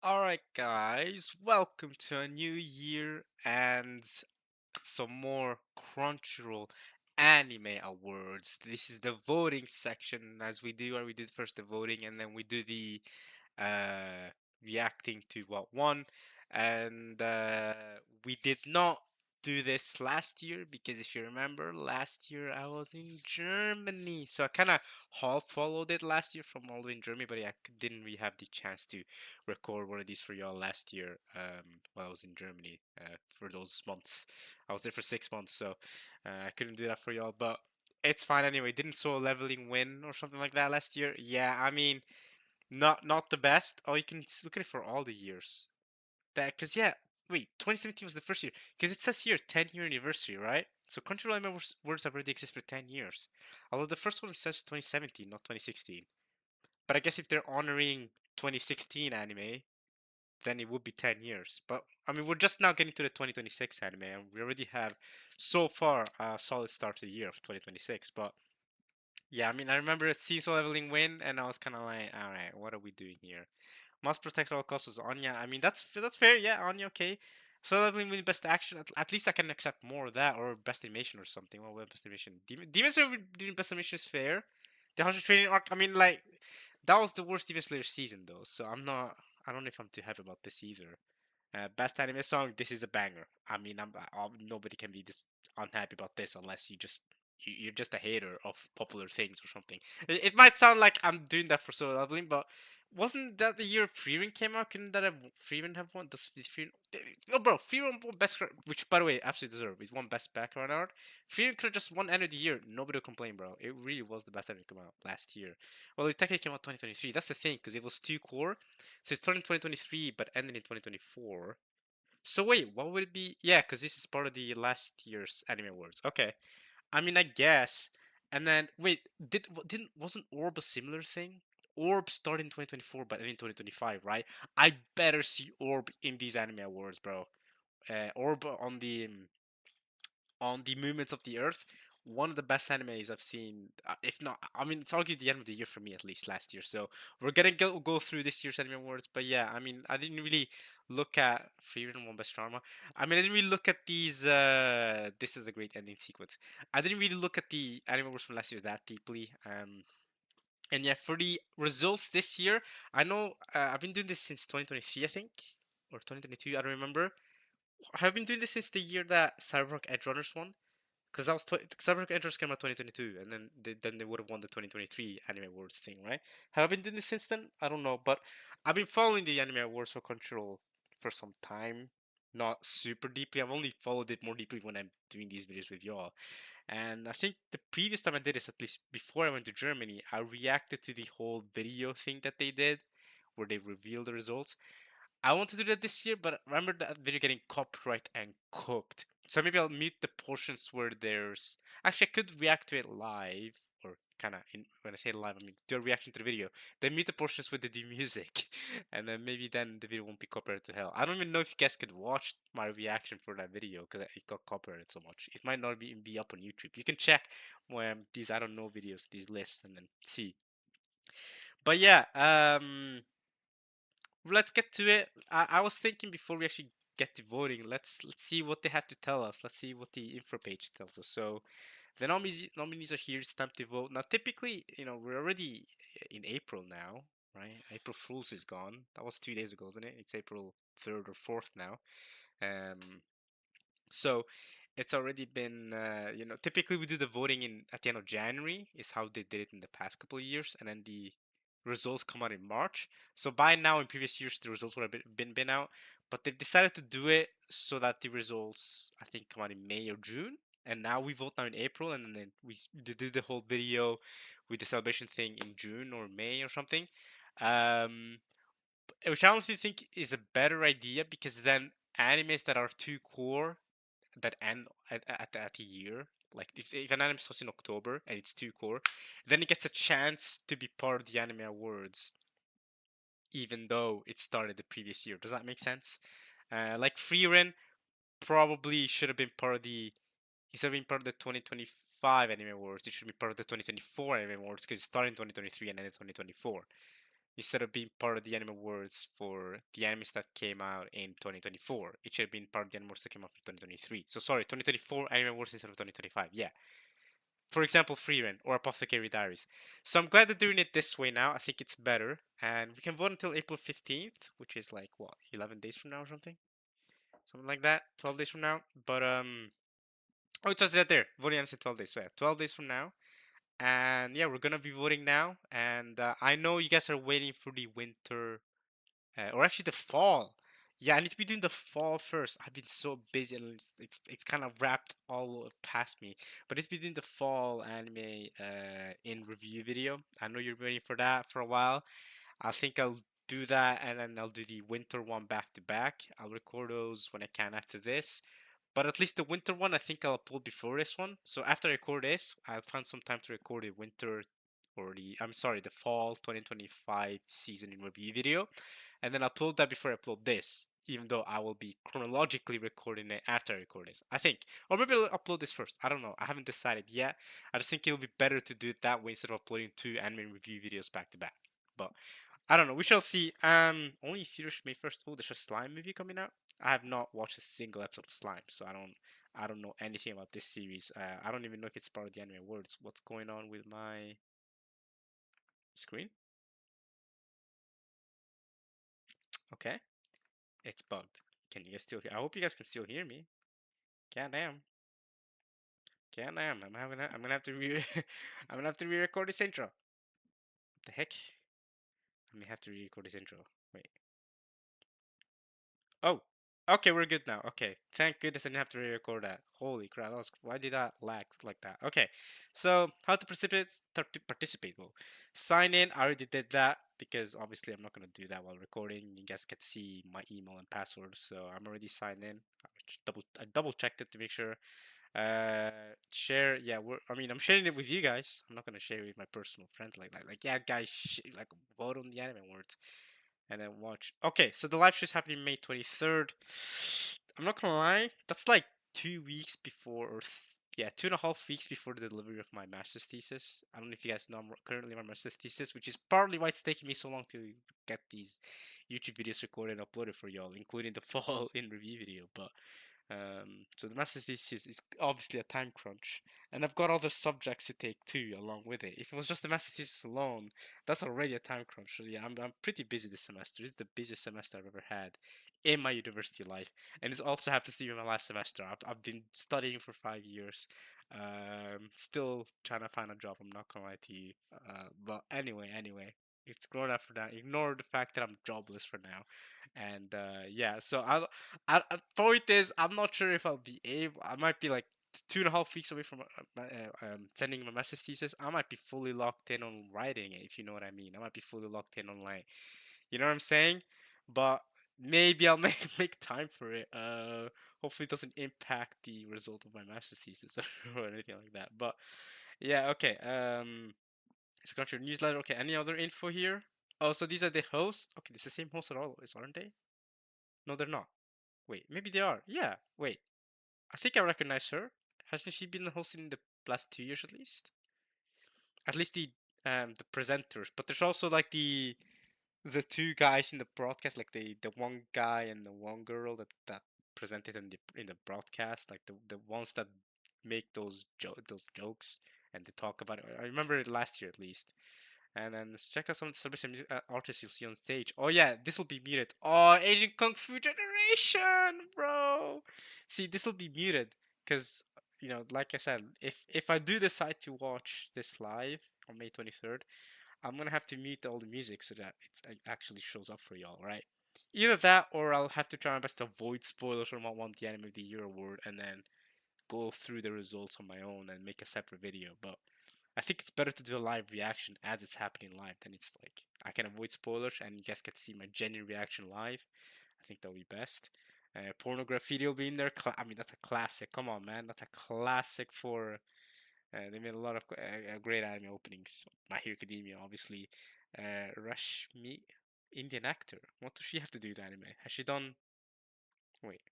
Alright, guys, welcome to a new year and some more Crunchyroll Anime Awards. This is the voting section, as we do, where we did first the voting and then we do the uh, reacting to what won. And we did not do this last year because if you remember, last year I was in Germany, so I kind of half followed it last year from all the way in Germany, but yeah, didn't really have the chance to record one of these for y'all last year while I was in Germany for those months. I was there for 6 months, so I couldn't do that for y'all, but it's fine anyway. Didn't Solo Leveling win or something like that last year? Yeah, I mean, not the best. Oh, you can look at it for all the years. That because yeah, wait, 2017 was the first year because it says here 10-year anniversary, right? So Crunchyroll Anime Awards have already exist for 10 years. Although the first one says 2017, not 2016. But I guess if they're honoring 2016 anime, then it would be 10 years. But I mean, we're just now getting to the 2026 anime, and we already have so far a solid start to the year of 2026. But yeah, I mean, I remember Cecil Leveling win, and I was kind of like, all right, what are we doing here? Must protect at all costs was Anya. I mean, that's fair. Yeah, Anya, okay. So Leveling win best action. At least I can accept more of that, or best animation or something. Well, best animation. Demon Slayer doing best animation is fair. The Hunter Training arc. I mean, like that was the worst Demon Slayer season though. So I'm not. I don't know if I'm too happy about this either. Best anime song. This is a banger. I mean, nobody can be this unhappy about this unless you're just a hater of popular things or something. It might sound like I'm doing that for Solo Leveling, but wasn't that the year Frieren came out? Couldn't that have Frieren have won? Did Frieren? Oh, bro, Frieren won best, which by the way, absolutely deserved. He's won best background art. Frieren could have just won end of the year. Nobody would complain, bro. It really was the best anime to come out last year. Well, it technically came out 2023. That's the thing, because it was two core. So it started in 2023, but ended in 2024. So wait, what would it be? Yeah, because this is part of the last year's anime awards. Okay, I mean, I guess. And then wait, didn't wasn't Orb a similar thing? Orb started in 2024, but ended in 2025, right? I better see Orb in these anime awards, bro. Orb on the movements of the Earth, one of the best animes I've seen. If not, I mean, it's arguably the end of the year for me at least last year. So we're gonna go through this year's anime awards. But yeah, I mean, I didn't really look at Freedom One Best Drama. I mean, I didn't really look at these. This is a great ending sequence. I didn't really look at the anime awards from last year that deeply. And yeah, for the results this year, I know I've been doing this since 2023, I think, or 2022. I don't remember. I've been doing this since the year that Cyberpunk Edge Runners won. Because I was Cyberpunk Edge came out 2022, and then they would have won the 2023 Anime Awards thing, right? Have I been doing this since then? I don't know, but I've been following the Anime Awards for Crunchyroll for some time, not super deeply. I've only followed it more deeply when I'm doing these videos with y'all. And I think the previous time I did this, at least before I went to Germany, I reacted to the whole video thing that they did, where they revealed the results. I want to do that this year, but remember that video getting copyright and cooked. So maybe I'll mute the portions where there's. Actually, I could react to it live, or kind of. When I say live, I mean do a reaction to the video. Then mute the portions with the music, and then maybe then the video won't be copyrighted to hell. I don't even know if you guys could watch my reaction for that video because it got copyrighted so much. It might not be up on YouTube. You can check these I don't know videos, these lists, and then see. But yeah, let's get to it. I was thinking before we actually get to voting, let's see what they have to tell us. Let's see what the info page tells us. So the nominees are here. It's time to vote. Now, typically, we're already in April now, right? April Fools is gone. That was 2 days ago, isn't it? It's April 3rd or 4th now. Um, so it's already been, typically we do the voting in at the end of January, is how they did it in the past couple of years, and then the results come out in March. So by now, in previous years, the results would have been out, but they've decided to do it so that the results, I think, come out in May or June. And now we vote now in April, and then they do the whole video with the celebration thing in June or May or something. Um, which I honestly think is a better idea because then animes that are too core that end at a year. Like if an anime starts in October and it's two core, then it gets a chance to be part of the anime awards, even though it started the previous year. Does that make sense? Like Frieren probably should have been part of the instead of being part of the 2025 anime awards, it should be part of the 2024 anime awards because it started in 2023 and ended in 2024. instead of being part of the Anime Awards for the animes that came out in 2024. It should have been part of the Anime Awards that came out in 2023. So sorry, 2024 Anime Awards instead of 2025. Yeah. For example, Frieren or Apothecary Diaries. So I'm glad they're doing it this way now. I think it's better. And we can vote until April 15th, which is like, what, 11 days from now or something? Something like that. 12 days from now. But, oh, it says that there. Voting ends in 12 days. So yeah, 12 days from now. And yeah, we're gonna be voting now. And I know you guys are waiting for the winter, or actually the fall. Yeah, I need to be doing the fall first. I've been so busy and it's kind of wrapped all past me. But it's been doing the fall anime in review video. I know you're waiting for that for a while. I think I'll do that and then I'll do the winter one back to back. I'll record those when I can after this. But at least the winter one, I think I'll upload before this one. So after I record this, I'll find some time to record the winter or I'm sorry, the fall 2025 season in review video. And then upload that before I upload this. Even though I will be chronologically recording it after I record this. I think. Or maybe I'll upload this first. I don't know. I haven't decided yet. I just think it'll be better to do it that way instead of uploading two anime review videos back to back. But I don't know. We shall see. Only theaters May 1st. Oh, there's a Slime movie coming out. I have not watched a single episode of Slime, so I don't know anything about this series. I don't even know if it's part of the Anime Awards. What's going on with my screen? Okay, it's bugged. Can you guys still hear? I hope you guys can still hear me. God damn. God damn. I'm gonna have to I'm gonna have to re-record this intro. What the heck? I may have to re-record this intro. Wait. Oh, okay, we're good now. Okay, thank goodness I didn't have to re-record that. Holy crap, why did that lag like that? Okay, so how to participate? Well, sign in. I already did that because obviously I'm not gonna do that while recording. You guys get to see my email and password, so I'm already signed in. I double checked it to make sure. Share. Yeah, I mean, I'm sharing it with you guys. I'm not gonna share it with my personal friends like that. Like, yeah, guys, like vote on the anime awards and then watch. Okay, so the live show is happening May 23rd. I'm not gonna lie, that's like 2 weeks before, or yeah, 2.5 weeks before the delivery of my master's thesis. I don't know if you guys know I'm currently my master's thesis, which is partly why it's taking me so long to get these YouTube videos recorded and uploaded for y'all, including the fall in review video. But so the master's thesis is obviously a time crunch, and I've got other subjects to take too along with it. If it was just the master's thesis alone, that's already a time crunch. So yeah, I'm pretty busy this semester. It's the busiest semester I've ever had in my university life, and it also happens to be my last semester. I've been studying for 5 years, still trying to find a job. I'm not gonna lie to you. But anyway, it's grown up for now. Ignore the fact that I'm jobless for now, and yeah. So point is, I'm not sure if I'll be able. I might be like 2.5 weeks away from sending my master's thesis. I might be fully locked in on writing it, if you know what I mean. I might be fully locked in on like, you know what I'm saying? But maybe I'll make time for it. Hopefully it doesn't impact the result of my master's thesis or anything like that. But yeah, okay. So got your newsletter. Okay, any other info here? Oh, so these are the hosts. Okay, it's the same host at always, aren't they? No, they're not. Wait, maybe they are. Yeah. Wait, I think I recognize her. Hasn't she been hosting the last 2 years at least? At least the presenters. But there's also like the two guys in the broadcast, like the one guy and the one girl that presented in the broadcast, like the ones that make those jokes and they talk about it. I remember it last year at least. And then let's check out some of the celebrity music artists you'll see on stage. Oh yeah, this will be muted. Oh, Asian Kung Fu Generation, bro. See, this will be muted because like I said, if I do decide to watch this live on May 23rd, I'm gonna have to mute all the music so that it actually shows up for y'all, right? Either that, or I'll have to try my best to avoid spoilers from what won the Anime of the Year award, and then go through the results on my own and make a separate video. But I think it's better to do a live reaction as it's happening live. Then it's like I can avoid spoilers and you guys get to see my genuine reaction live. I think that'll be best. Pornography will be in there. I mean, that's a classic. Come on, man. That's a classic for. They made a lot of great anime openings. My Hero Academia, obviously. Rashmi, Indian actor. What does she have to do with anime? Has she done? Wait.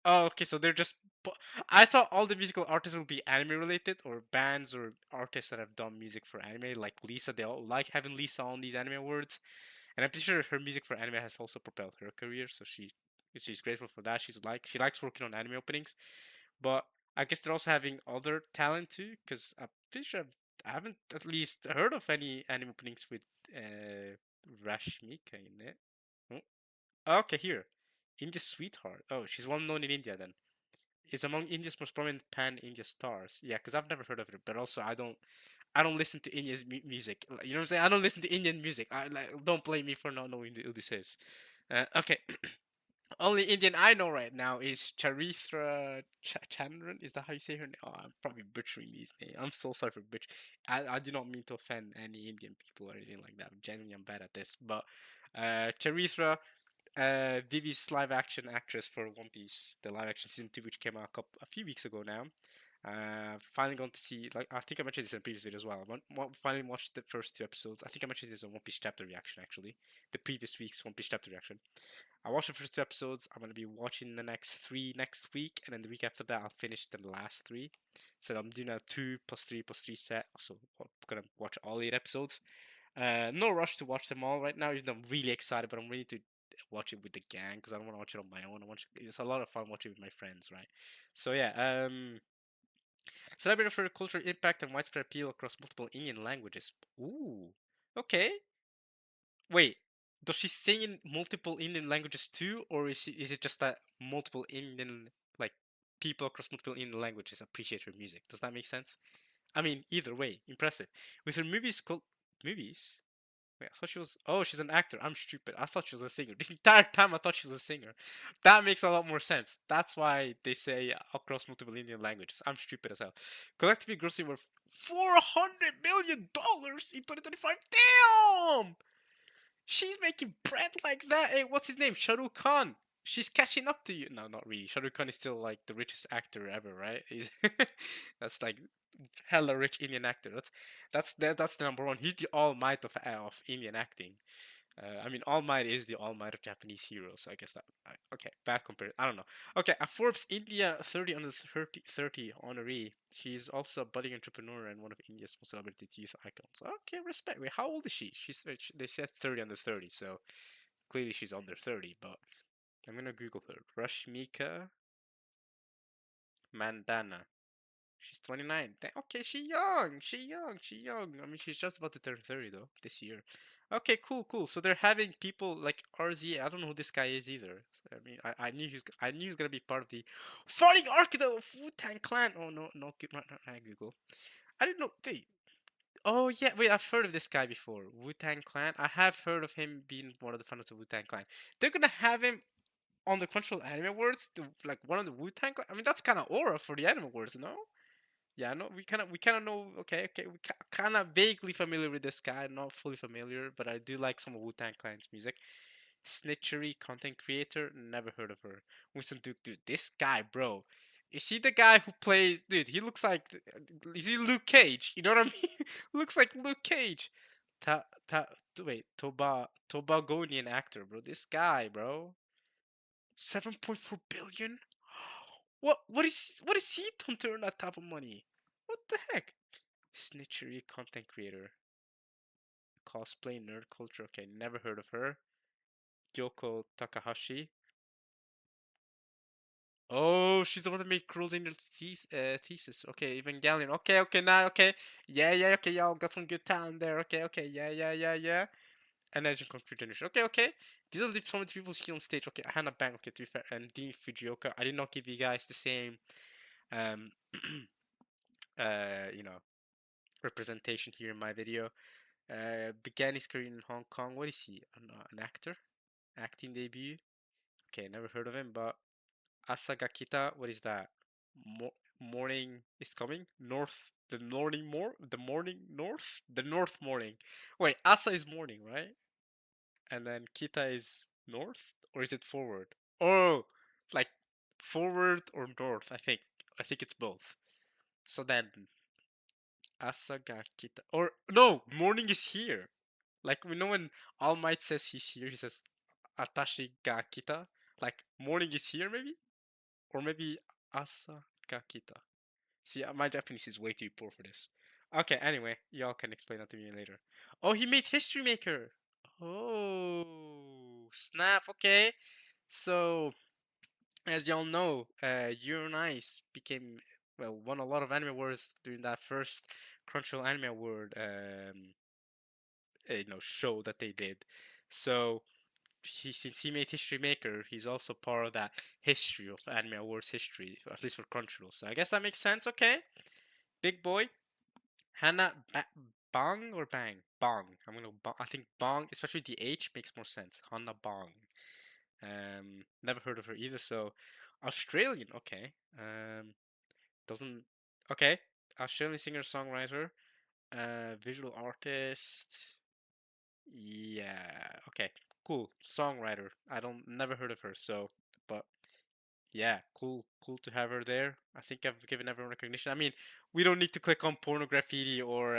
Oh, okay. So they're just But I thought all the musical artists will be anime related or bands or artists that have done music for anime, like Lisa. They all like having Lisa on these anime awards, and I'm pretty sure her music for anime has also propelled her career. So she's grateful for that. She likes working on anime openings, but I guess they're also having other talent too, because I'm pretty sure I haven't at least heard of any anime openings with Rashmika in it. Oh, okay, here. India's sweetheart. Oh, she's well known in India then. Is among India's most prominent pan-India stars. Yeah, because I've never heard of her, but also I don't listen to India's music. You know what I'm saying? I don't listen to Indian music. I like don't blame me for not knowing who this is. Okay, only Indian I know right now is Charithra Chandran. Is that how you say her name? Oh, I'm probably butchering these names. I'm so sorry for butchering. I do not mean to offend any Indian people or anything like that. I'm bad at this. But Charithra, Vivi's live action actress for One Piece, the live action season 2, which came out a few weeks ago now. Finally going to see, like, I think I mentioned this in a previous video as well. Finally watched the first 2 episodes. I think I mentioned this on One Piece chapter reaction actually, the previous week's One Piece chapter reaction. I watched the first 2 episodes. I'm gonna be watching the next 3 next week, and then the week after that I'll finish the last 3. So I'm doing a 2 plus 3 plus 3 set. So I'm gonna watch all 8 episodes. No rush to watch them all right now, even though I'm really excited, but I'm ready to watch it with the gang because I don't want to watch it on my own. It's a lot of fun watching it with my friends, right? So yeah, celebrated for cultural impact and widespread appeal across multiple Indian languages. Ooh, okay. Wait, does she sing in multiple Indian languages too, or is it just that multiple Indian like people across multiple Indian languages appreciate her music? Does that make sense? I mean, either way, impressive. With her movies called movies. Wait, I thought she was. Oh, she's an actor. I'm stupid. I thought she was a singer. This entire time, I thought she was a singer. That makes a lot more sense. That's why they say across multiple Indian languages. I'm stupid as hell. Collectively grossing worth $400 million in 2025. Damn! She's making bread like that. Hey, what's his name? Shah Rukh Khan. She's catching up to you. No, not really. Shah Rukh Khan is still like the richest actor ever, right? That's like hella rich Indian actor. That's the number one. He's the all might of Indian acting. I mean, All Might is the All Might of Japanese heroes. So I guess that okay, bad compared. I don't know. Okay, a Forbes India 30 under 30 honoree. She's also a budding entrepreneur and one of India's most celebrated youth icons. Okay, respect. Wait, how old is she? They said 30 under 30, so clearly she's under 30. But I'm gonna Google her. Rashmika Mandana. She's 29. Okay, she young. She young. She young. I mean, she's just about to turn 30 though this year. Okay, cool, cool. So they're having people like RZ. I don't know who this guy is either. I mean, I knew he was gonna be part of the founding architect of Wu Tang Clan. Oh no, no, not Google. I didn't know. Wait. Oh yeah, wait. I've heard of this guy before. Wu Tang Clan. I have heard of him being one of the founders of Wu Tang Clan. They're gonna have him on the Crunchyroll Anime Awards, like one of the Wu Tang. I mean, that's kind of aura for the Anime Awards, no? Yeah, no, we kind of know. Okay, okay, we kind of vaguely familiar with this guy, not fully familiar, but I do like some of Wu Tang Clan's music. Snitchery content creator, never heard of her. Winston Duke, dude, this guy, bro, is he the guy who plays? Dude, he looks like, is he Luke Cage? You know what I mean? Looks like Luke Cage. Wait, Tobagonian actor, bro. This guy, bro, 7.4 billion. What is he done to earn that type of money? What the heck? Snitchery content creator. Cosplay nerd culture. Okay, never heard of her. Kyoko Takahashi. Oh, she's the one that made Cruel Angel's thesis. Okay, Evangelion. Okay, okay, now, okay. Yeah, yeah, okay, y'all got some good talent there. Okay, okay, yeah, yeah, yeah, yeah. And Asian computer generation. Okay, okay. These are some of the people see on stage. Okay, Hannah Bang. Okay, to be fair, and Dean Fujioka. I did not give you guys the same, um, you know, representation here in my video. Began his career in Hong Kong. What is he? An actor? Acting debut? Okay, never heard of him, but Asaga Kita, what is that? Morning is coming? North, the morning more? The morning north? The north morning. Wait, Asa is morning, right? And then Kita is north? Or is it forward? Oh, like forward or north, I think. I think it's both. So then Asaga Kita. Or no, morning is here. Like we know when All Might says he's here, he says Atashi ga kita. Like morning is here maybe? Or maybe Asakakita. See, my Japanese is way too poor for this. Okay, anyway, y'all can explain that to me later. Oh, he made History Maker. Oh, snap. Okay. So, as y'all know, Yuri on Ice became, well, won a lot of anime awards during that first Crunchyroll Anime Award, show that they did. So, since he made History Maker, he's also part of that history of anime awards history, at least for Crunchyroll. So I guess that makes sense. Okay, big boy. Bang or Bang? Bang. I think Bang, especially the H, makes more sense. Hannah Bang. Never heard of her either. So, Australian. Okay. Doesn't. Okay. Australian singer songwriter. Visual artist. Yeah. Okay. Cool. Songwriter. I don't never heard of her. So, but yeah, cool to have her there. I think I've given everyone recognition. I mean, we don't need to click on Porno Graffiti or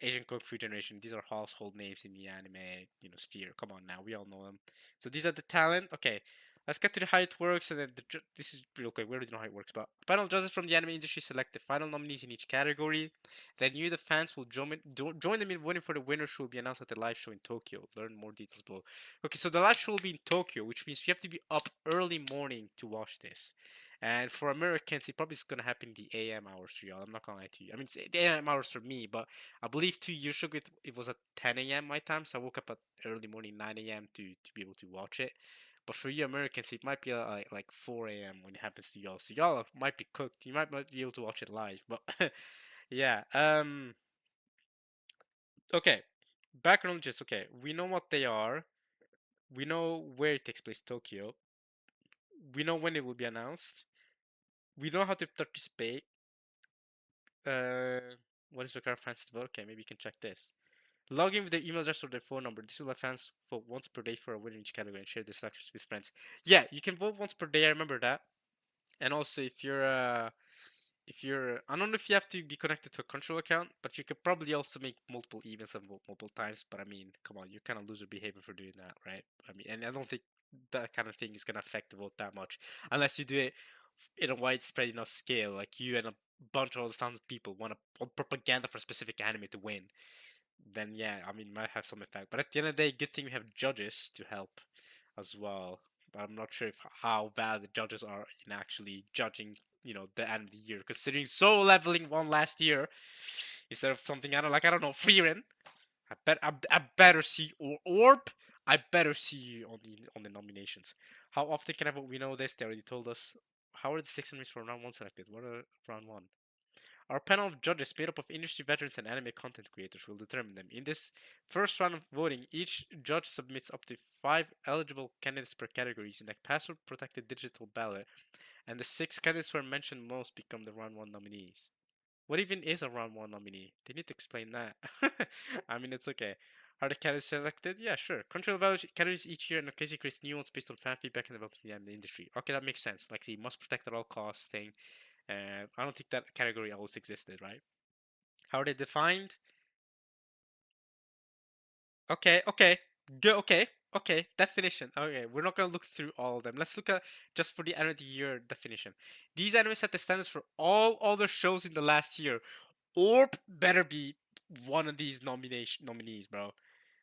Asian Kung Fu Generation. These are household names in the anime, sphere. Come on now, we all know them. So these are the talent. Okay, let's get to the how it works, and then this is real quick. We already know how it works, but final judges from the anime industry select the final nominees in each category. Then you, the fans, will join them in voting for the winners, who will be announced at the live show in Tokyo. Learn more details below. Okay, so the live show will be in Tokyo, which means you have to be up early morning to watch this. And for Americans, it probably is gonna happen in the AM hours for y'all. I'm not gonna lie to you. I mean, it's the AM hours for me, but I believe 2 years ago it was at 10 a.m. my time, so I woke up at early morning 9 a.m. to be able to watch it. But for you Americans, it might be like 4 a.m. when it happens to y'all. So y'all might be cooked. You might not be able to watch it live, but yeah. Okay. Background just okay. We know what they are. We know where it takes place, Tokyo. We know when it will be announced. We know how to participate. Uh, what is required fans to vote? Okay, maybe you can check this. Log in with their email address or their phone number. This will let fans vote once per day for a winner in each category and share their selections with friends. Yeah, you can vote once per day. I remember that. And also, if you're I don't know if you have to be connected to a control account, but you could probably also make multiple events and vote multiple times. But I mean, come on, you're kind of loser behavior for doing that, right? I mean, and I don't think that kind of thing is gonna affect the vote that much, unless you do it in a widespread enough scale, like you and a bunch of other thousands of people want propaganda for a specific anime to win. Then yeah, I mean, it might have some effect. But at the end of the day, good thing we have judges to help as well. But I'm not sure if how bad the judges are in actually judging, the end of the year, considering Soul Leveling won last year instead of something I don't know, Frieren. I better see Orb. I better see you on the nominations. How often can I vote? We know this. They already told us. How are the six enemies for round one selected? What are round one? Our panel of judges, made up of industry veterans and anime content creators, will determine them. In this first round of voting, each judge submits up to 5 eligible candidates per category using a password-protected digital ballot, and the 6 candidates who are mentioned most become the round one nominees. What even is a round one nominee? They need to explain that. I mean, it's okay. Are the candidates selected? Yeah, sure. Control evaluates categories each year and occasionally creates new ones based on fan feedback and developments in the industry. Okay, that makes sense. Like the must protect at all costs thing. I don't think that category always existed, right? How are they defined? Okay. Go. Okay. Definition. Okay, we're not gonna look through all of them. Let's look at just for the end of the year definition. These anime set the standards for all other shows in the last year. Orb better be one of these nominees, bro.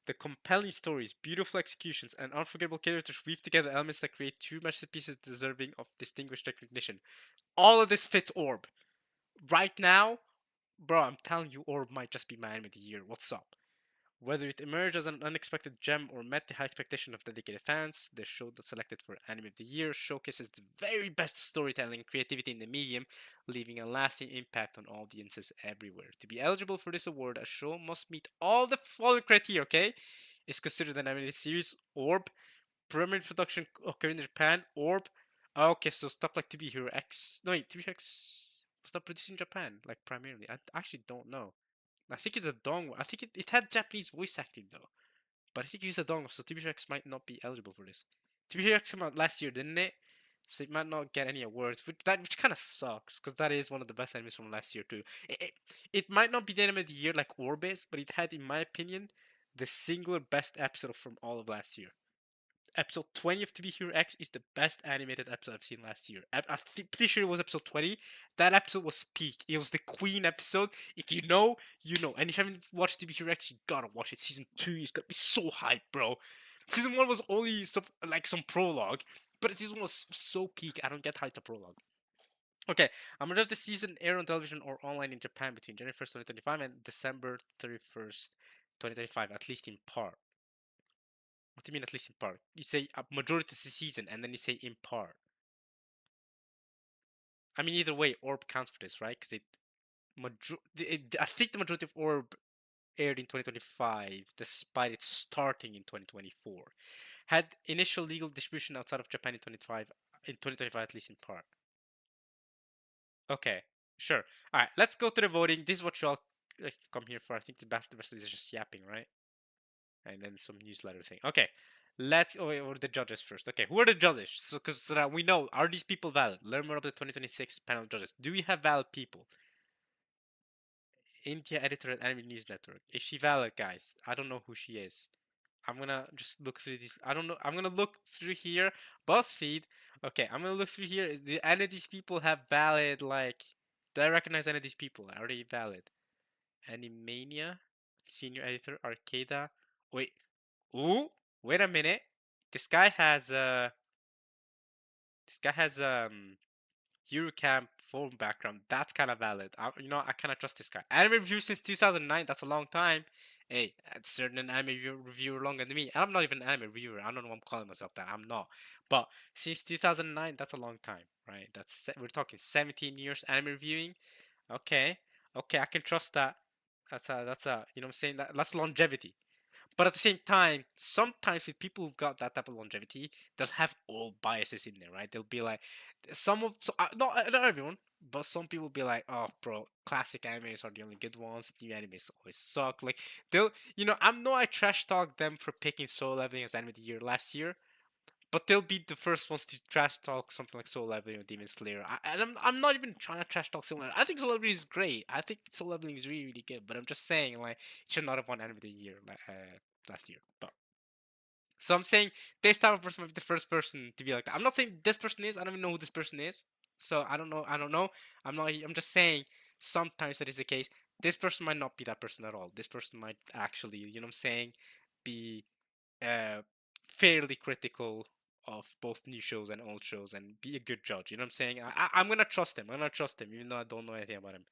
The compelling stories, beautiful executions, and unforgettable characters weave together elements that create two masterpieces deserving of distinguished recognition. All of this fits Orb. Right now, bro, I'm telling you, Orb might just be my anime of the year. What's up? Whether it emerged as an unexpected gem or met the high expectation of dedicated fans, the show that selected for Anime of the Year showcases the very best storytelling and creativity in the medium, leaving a lasting impact on audiences everywhere. To be eligible for this award, a show must meet all the following criteria, okay? It's considered an animated series, Orb, primary production occurring in Japan, Orb. Okay, so stuff like TV Hero X. No, wait, TV Hero X was that produced in Japan, like primarily? I actually don't know. I think it's a dongle. I think it had Japanese voice acting though, but I think it's a dongle, so TBX might not be eligible for this. TBX came out last year, didn't it? So it might not get any awards, which kind of sucks, because that is one of the best animes from last year too. It might not be the anime of the year like Orbis, but it had, in my opinion, the singular best episode from all of last year. Episode 20 of To Be Hero X is the best animated episode I've seen last year. I think pretty sure it was episode 20. That episode was peak. It was the Queen episode. If you know, you know. And if you haven't watched To Be Hero X, you gotta watch it. Season 2 is gonna be so hype, bro. Season 1 was only some prologue, but season 1 was so peak. I don't get how it's a prologue. Okay, I'm gonna have the season air on television or online in Japan between January 1st, 2025 and December 31st, 2025, at least in part. What do you mean at least in part? You say a majority of the season and then you say in part. I mean, either way, Orb counts for this, right? Because I think the majority of Orb aired in 2025, despite it starting in 2024. Had initial legal distribution outside of Japan in 2025 at least in part. Okay, sure. All right, let's go to the voting. This is what you all come here for. I think the best of is just yapping, right? And then some newsletter thing. Okay, let's or the judges first. Okay, who are the judges? So because so that we know, are these people valid? Learn more about the 2026 panel of judges. Do we have valid people? India editor at Anime News Network. Is she valid, guys? I don't know who she is. I'm gonna just look through these. I don't know. I'm gonna look through here. BuzzFeed. Okay, I'm gonna look through here. Do any of these people have valid like? Do I recognize any of these people? Are they valid? Animania, senior editor, Arcada. Wait. Ooh. Wait a minute. This guy has This guy has Eurocamp forum background. That's kind of valid. I kind of trust this guy. Anime review since 2009. That's a long time. Hey, that's certain an anime reviewer longer than me. And I'm not even an anime reviewer. I don't know why I'm calling myself that. I'm not. But since 2009, that's a long time, right? We're talking 17 years anime reviewing. Okay, okay, I can trust that. That's a you know what I'm saying, that's longevity. But at the same time, sometimes with people who've got that type of longevity, they'll have old biases in there, right? They'll be like, not everyone, but some people will be like, oh, bro, classic animes are the only good ones. New animes always suck. Like I trash talk them for picking Soul Leveling as anime of the year last year, but they'll be the first ones to trash talk something like Soul Leveling or Demon Slayer. I'm not even trying to trash talk Soul Leveling. I think Soul Leveling is great. I think Soul Leveling is really, really good. But I'm just saying, like, it should not have won Anime of the Year last year. But so I'm saying this type of person might be the first person to be like that. I'm not saying this person is. I don't even know who this person is. So I don't know. I don't know. I'm not. I'm just saying sometimes that is the case. This person might not be that person at all. This person might actually, you know what I'm saying, be uh, fairly critical of both new shows and old shows and be a good judge. You know what I'm saying? I'm gonna trust him. I'm gonna trust him, even though I don't know anything about him.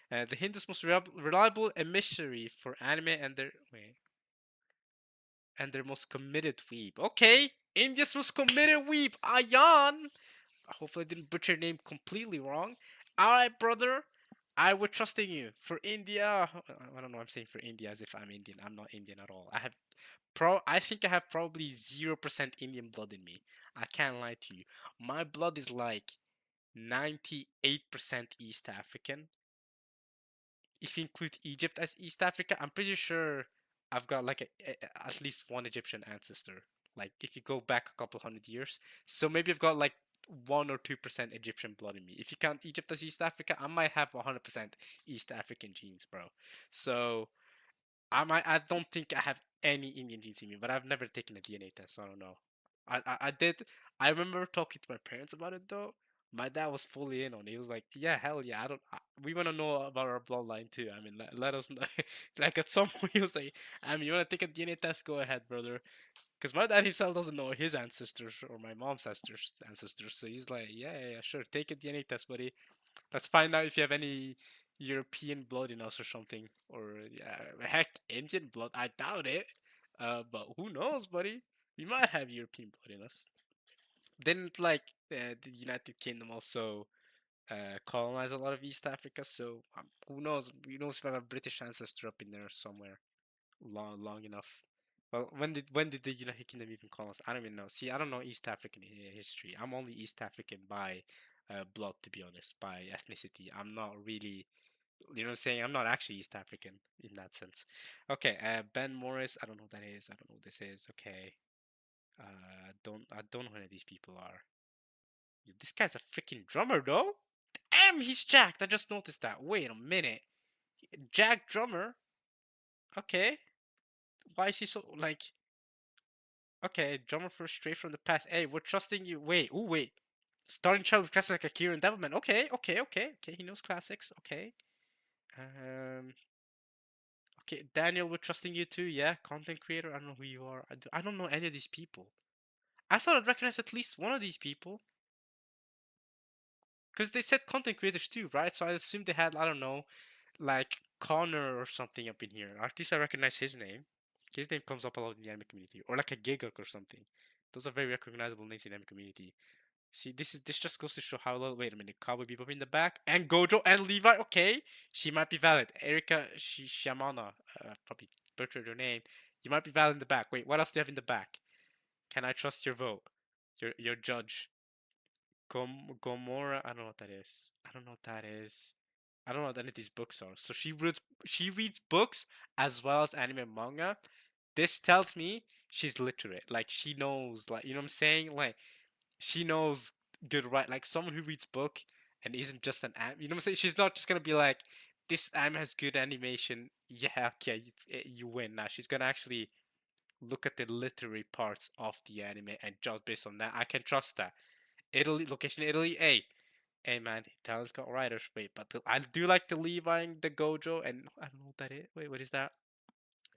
The Hindu's most reliable emissary for anime and their most committed weeb. Okay, India's most committed weeb, Ayan. Hopefully, I didn't butcher your name completely wrong. All right, brother. I would trusting you for India. I don't know. I'm saying for India as if I'm Indian. I'm not Indian at all. I think I have probably 0% Indian blood in me. I can't lie to you. My blood is like 98% East African. If you include Egypt as East Africa, I'm pretty sure I've got like at least one Egyptian ancestor. Like if you go back a couple hundred years, so maybe I've got like 1 or 2% Egyptian blood in me. If you count Egypt as East Africa, I might have 100% East African genes, bro. So I don't think I have any Indian genes in me, but I've never taken a DNA test, so I don't know. I did. I remember talking to my parents about it though. My dad was fully in on it. He was like, "Yeah, hell yeah, I don't. We want to know about our bloodline too. I mean, let us know." Like at some point, he was like, "I mean, you want to take a DNA test? Go ahead, brother." Because my dad himself doesn't know his ancestors or my mom's ancestors. So he's like, "Yeah, sure, take a DNA test, buddy. Let's find out if you have any European blood in us or something, or yeah, heck, Indian blood. I doubt it, but who knows, buddy? We might have European blood in us. Didn't the United Kingdom also colonize a lot of East Africa? So who knows? Who knows if I have a British ancestor up in there somewhere long enough. Well, when did the United Kingdom even colonize? I don't even know. See, I don't know East African history. I'm only East African by blood, to be honest, by ethnicity. I'm not really, you know what I'm saying? I'm not actually East African in that sense. Okay, Ben Morris. I don't know who that is. I don't know what this is. Okay, I don't know who any of these people are. This guy's a freaking drummer, though. Damn, he's jacked. I just noticed that. Wait a minute, Jack drummer. Okay, why is he so like? Okay, drummer first straight from the path. Hey, we're trusting you. Wait, oh wait. Starting child with classics like Akira and Devilman. Okay. He knows classics. Okay. Um. Okay, Daniel, we're trusting you too. Yeah, content creator. I don't know who you are. I don't know any of these people. I thought I'd recognize at least one of these people. Because they said content creators too, right? So I assumed they had, I don't know, like Connor or something up in here. At least I recognize his name. His name comes up a lot in the anime community. Or like a Gigok or something. Those are very recognizable names in the anime community. See, this just goes to show how little. Wait a minute, Cowboy Bebop in the back, and Gojo and Levi. Okay, she might be valid. Erika Shamana, probably butchered her name. You might be valid in the back. Wait, what else do you have in the back? Can I trust your vote? Your judge. Gomorrah. I don't know what that is. I don't know what that is. I don't know what any of these books are. So she reads books as well as anime and manga. This tells me she's literate. Like she knows. Like you know what I'm saying. Like she knows good right. Like someone who reads book and isn't just an anime. You know what I'm saying. She's not just gonna be like this anime has good animation. Yeah, okay, you win. Now she's gonna actually look at the literary parts of the anime and judge based on that. I can trust that. Italy, location Italy. Hey man, Italian's got writers. Wait, but I do like the Levi and the Gojo, and I don't know what that is. Wait, what is that?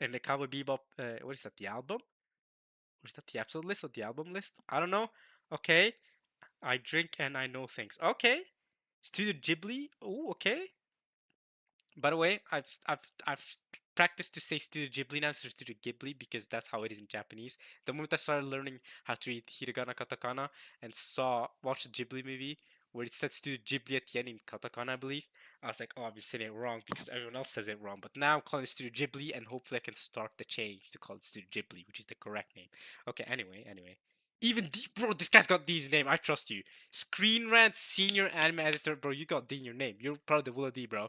And the Cowboy Bebop. What is that? The album? Or is that the episode list or the album list? I don't know. Okay, I drink and I know things. Okay, Studio Ghibli. Oh, okay. By the way, I've practiced to say Studio Ghibli now instead of Studio Ghibli because that's how it is in Japanese. The moment I started learning how to read hiragana katakana and watched a Ghibli movie where it said Studio Ghibli at the end in katakana, I believe, I was like, oh, I've been saying it wrong because everyone else says it wrong. But now I'm calling it Studio Ghibli and hopefully I can start the change to call it Studio Ghibli, which is the correct name. Okay, anyway. Even D, bro, this guy's got D's name. I trust you. Screen Rant Senior Anime Editor, bro. You got D in your name. You're proud of the Will of D, bro.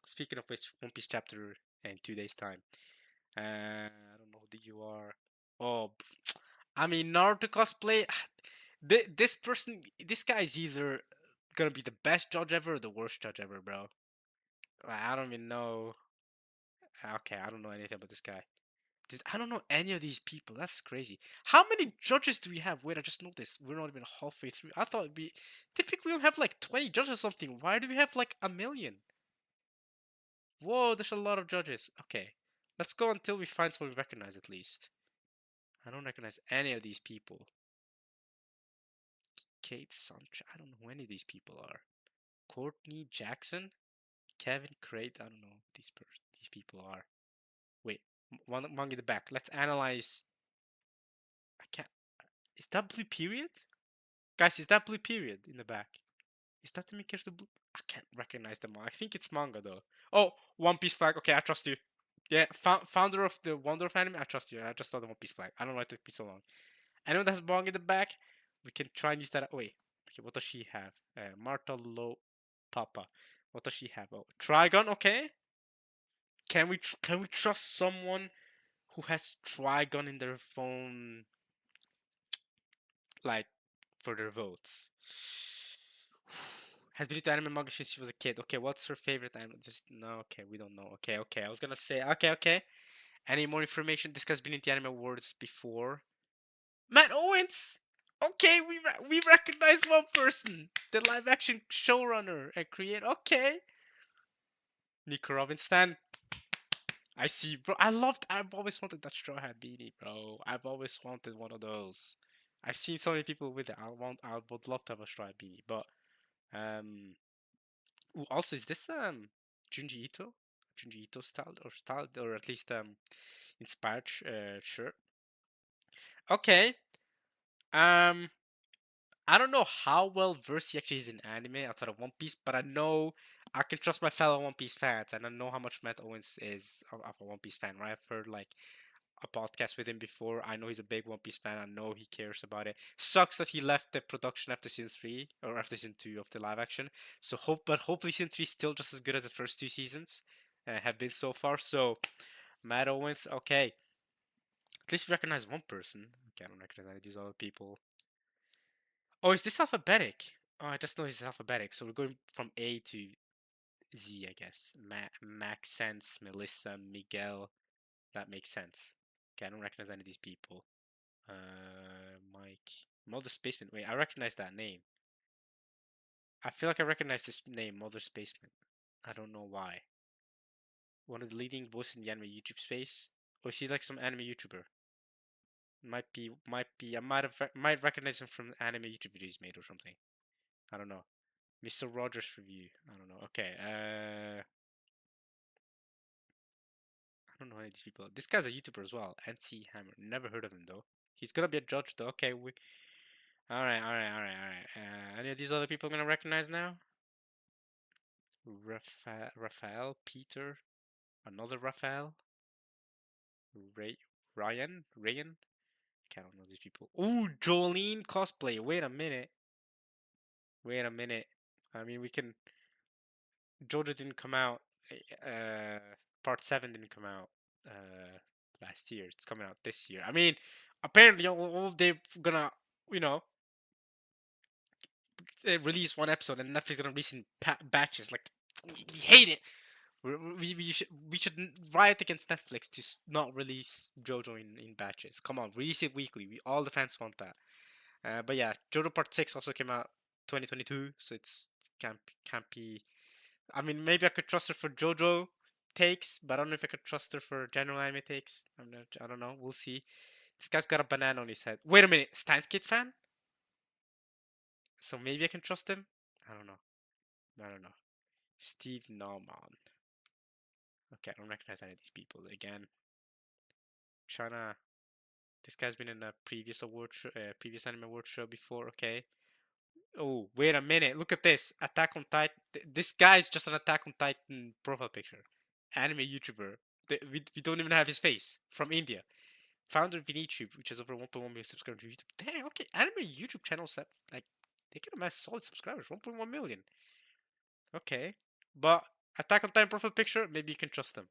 Speaking of which, One Piece chapter in 2 days' time. I don't know who you are. Oh, I mean Naruto cosplay. This guy is either gonna be the best judge ever or the worst judge ever, bro. Like, I don't even know. Okay, I don't know anything about this guy. I don't know any of these people. That's crazy. How many judges do we have? Wait, I just noticed. We're not even halfway through. I thought it'd be typically we have like 20 judges or something. Why do we have like a million? Whoa, there's a lot of judges. Okay, let's go until we find someone we recognize at least. I don't recognize any of these people. Kate Sancha. I don't know who any of these people are. Courtney Jackson, Kevin Crate. I don't know who these people are. Wait, one in the back. Let's analyze. I can't. Is that blue period? Guys, is that blue period in the back? Is that the maker of the blue? I can't recognize them all. I think it's manga though. Oh, One Piece flag. Okay, I trust you. Yeah, founder of the Wonder of Anime. I trust you. I just saw the One Piece flag. I don't know why it took me so long. Anyone that has manga in the back, we can try and use that. Wait, okay, what does she have? Marta Lo Papa. What does she have? Oh, Trigon. Okay. Can we trust someone who has Trigon in their phone, like for their votes? Has been into anime manga since she was a kid. Okay, what's her favorite anime? Just no. Okay, we don't know. Okay. I was gonna say okay. Any more information? This guy's been in the anime awards before. Matt Owens. Okay, we recognize one person, the live action showrunner and creator. Okay, Nico Robinson. I see, bro. I've always wanted that straw hat beanie, bro. I've always wanted one of those. I've seen so many people with it. I would love to have a straw hat beanie, but um. Ooh, also, is this Junji Ito? Junji Ito style, or at least inspired shirt? Okay. Um. I don't know how well versed he actually is in anime outside of One Piece, but I know I can trust my fellow One Piece fans, and I know how much Matt Owens is of a One Piece fan, right? I've heard like a podcast with him before. I know he's a big One Piece fan. I know he cares about it. Sucks that he left the production after season 3 or after season 2 of the live action. But hopefully season 3 is still just as good as the first 2 seasons have been so far. So Matt Owens, okay. At least we recognize one person. Okay, I don't recognize any of these other people. Oh, is this alphabetic? Oh, I just know this is alphabetic. So we're going from A to Z, I guess. Max Sense, Melissa, Miguel. That makes sense. Okay, I don't recognize any of these people. Mike. Mother Spaceman. Wait, I recognize that name. I feel like I recognize this name, Mother Spaceman. I don't know why. One of the leading voices in the anime YouTube space. Or is he like some anime YouTuber? Might be. I might recognize him from anime YouTube videos he's made or something. I don't know. Mr. Rogers review. I don't know. Okay. I don't know any of these people. This guy's a YouTuber as well. NC Hammer. Never heard of him though. He's gonna be a judge though. Okay. All right. All right. All right. All right. Any of these other people I'm gonna recognize now? Raphael, Peter, another Raphael, Ryan. Okay, I don't know these people. Ooh, Jolene cosplay. Wait a minute. Wait a minute. I mean, we can. Jojo didn't come out. Uh, Part 7 didn't come out last year. It's coming out this year. I mean, apparently, all they're gonna, you know, release one episode and Netflix gonna release in batches. Like, we hate it. We should riot against Netflix to not release JoJo in batches. Come on, release it weekly. All the fans want that. But yeah, JoJo Part 6 also came out 2022, so it's can't be. I mean, maybe I could trust her for JoJo takes, but I don't know if I could trust her for general anime takes. I don't know. We'll see. This guy's got a banana on his head. Wait a minute, Stans Kid fan? So maybe I can trust him. I don't know. I don't know. Steve Nauman. Okay, I don't recognize any of these people. Again, China. This guy's been in a previous previous anime award show before. Okay. Oh, wait a minute. Look at this. Attack on Titan. This guy's just an Attack on Titan profile picture. Anime YouTuber. We don't even have his face. From India. Founder of YouTube, which has over 1.1 million subscribers to YouTube. Damn, okay. Anime YouTube channels have, like, they can amass solid subscribers. 1.1 million. Okay. But Attack on Titan profile picture, maybe you can trust him.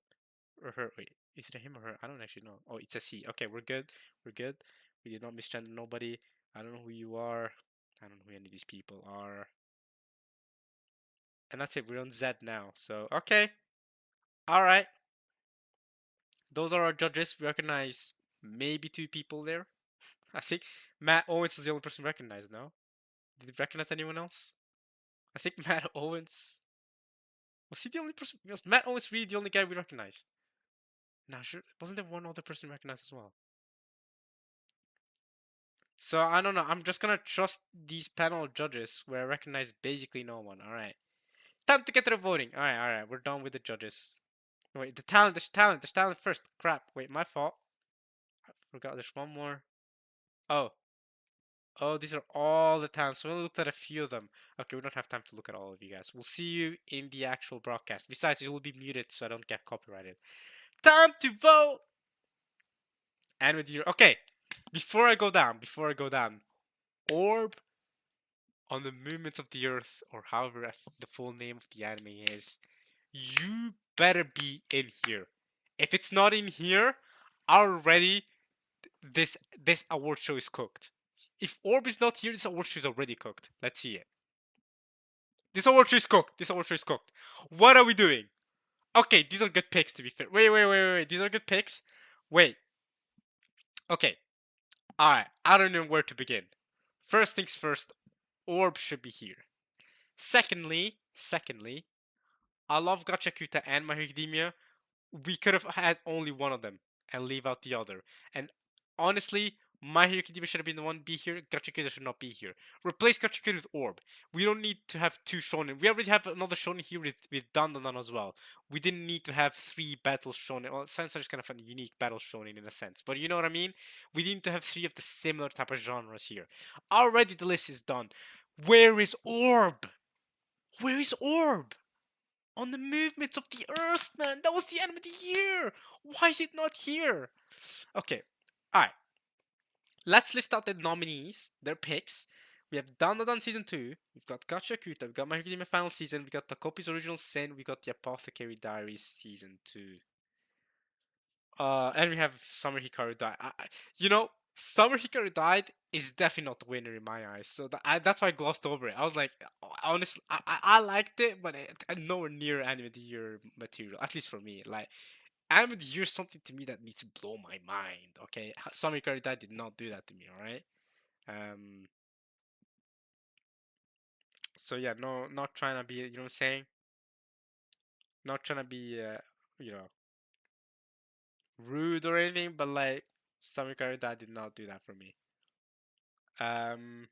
Or her. Wait, is it a him or her? I don't actually know. Oh, it's a C. Okay, we're good. We're good. We did not misgender nobody. I don't know who you are. I don't know who any of these people are. And that's it. We're on Z now. So, okay. Alright. Those are our judges. We recognize maybe 2 people there. I think Matt Owens was the only person recognized, no? Did you recognize anyone else? I think Matt Owens. Was he the only person? Was Matt Owens really the only guy we recognized? Nah, sure. Wasn't there one other person recognized as well? So I don't know. I'm just gonna trust these panel judges where I recognize basically no one. Alright. Time to get to the voting. Alright. We're done with the judges. Wait, the talent. There's talent first. Crap. Wait, my fault. I forgot there's one more. Oh. Oh, these are all the talents. So we only looked at a few of them. Okay, we don't have time to look at all of you guys. We'll see you in the actual broadcast. Besides, it will be muted so I don't get copyrighted. Time to vote! And with your okay, before I go down, Orb on the movements of the Earth, or however the full name of the anime is, you better be in here. If it's not in here, already this award show is cooked. If Orb is not here, this award show is already cooked. Let's see it. This award show is cooked. This award show is cooked. What are we doing? Okay, these are good picks to be fair. Wait. These are good picks. Wait. Okay. Alright. I don't know where to begin. First things first, Orb should be here. Secondly, I love Gachakuta and My Hero Academia. We could have had only one of them and leave out the other. And honestly, My Hero Academia should have been the one to be here. Gachakuta should not be here. Replace Gachakuta with Orb. We don't need to have 2 shonen. We already have another shonen here with Dandadan as well. We didn't need to have 3 battle shonen. Well, Science is kind of a unique battle shonen in a sense, but you know what I mean? We need to have 3 of the similar type of genres here. Already the list is done. Where is Orb? Where is Orb? On the movements of the Earth, man. That was the end of the year. Why is it not here? Okay, alright. Let's list out the nominees, their picks. We have Dandadan Season 2, we've got Gachakuta, we've got My Hero Academia Final Season, we've got Takopi's Original Sin, we've got the Apothecary Diaries Season 2. And we have Summer Hikaru Died. You know, Summer Hikaru Died is definitely not the winner in my eyes. So that's why I glossed over it. I was like, honestly, I liked it, but nowhere near Anime of the Year material, at least for me. Like, Anime of the year is something to me that needs to blow my mind. Okay, Sami Karidai did not do that to me. All right. Um. So yeah, no, not trying to be. You know what I'm saying? Not trying to be. You know, rude or anything, but like Sami Karidai did not do that for me. Um.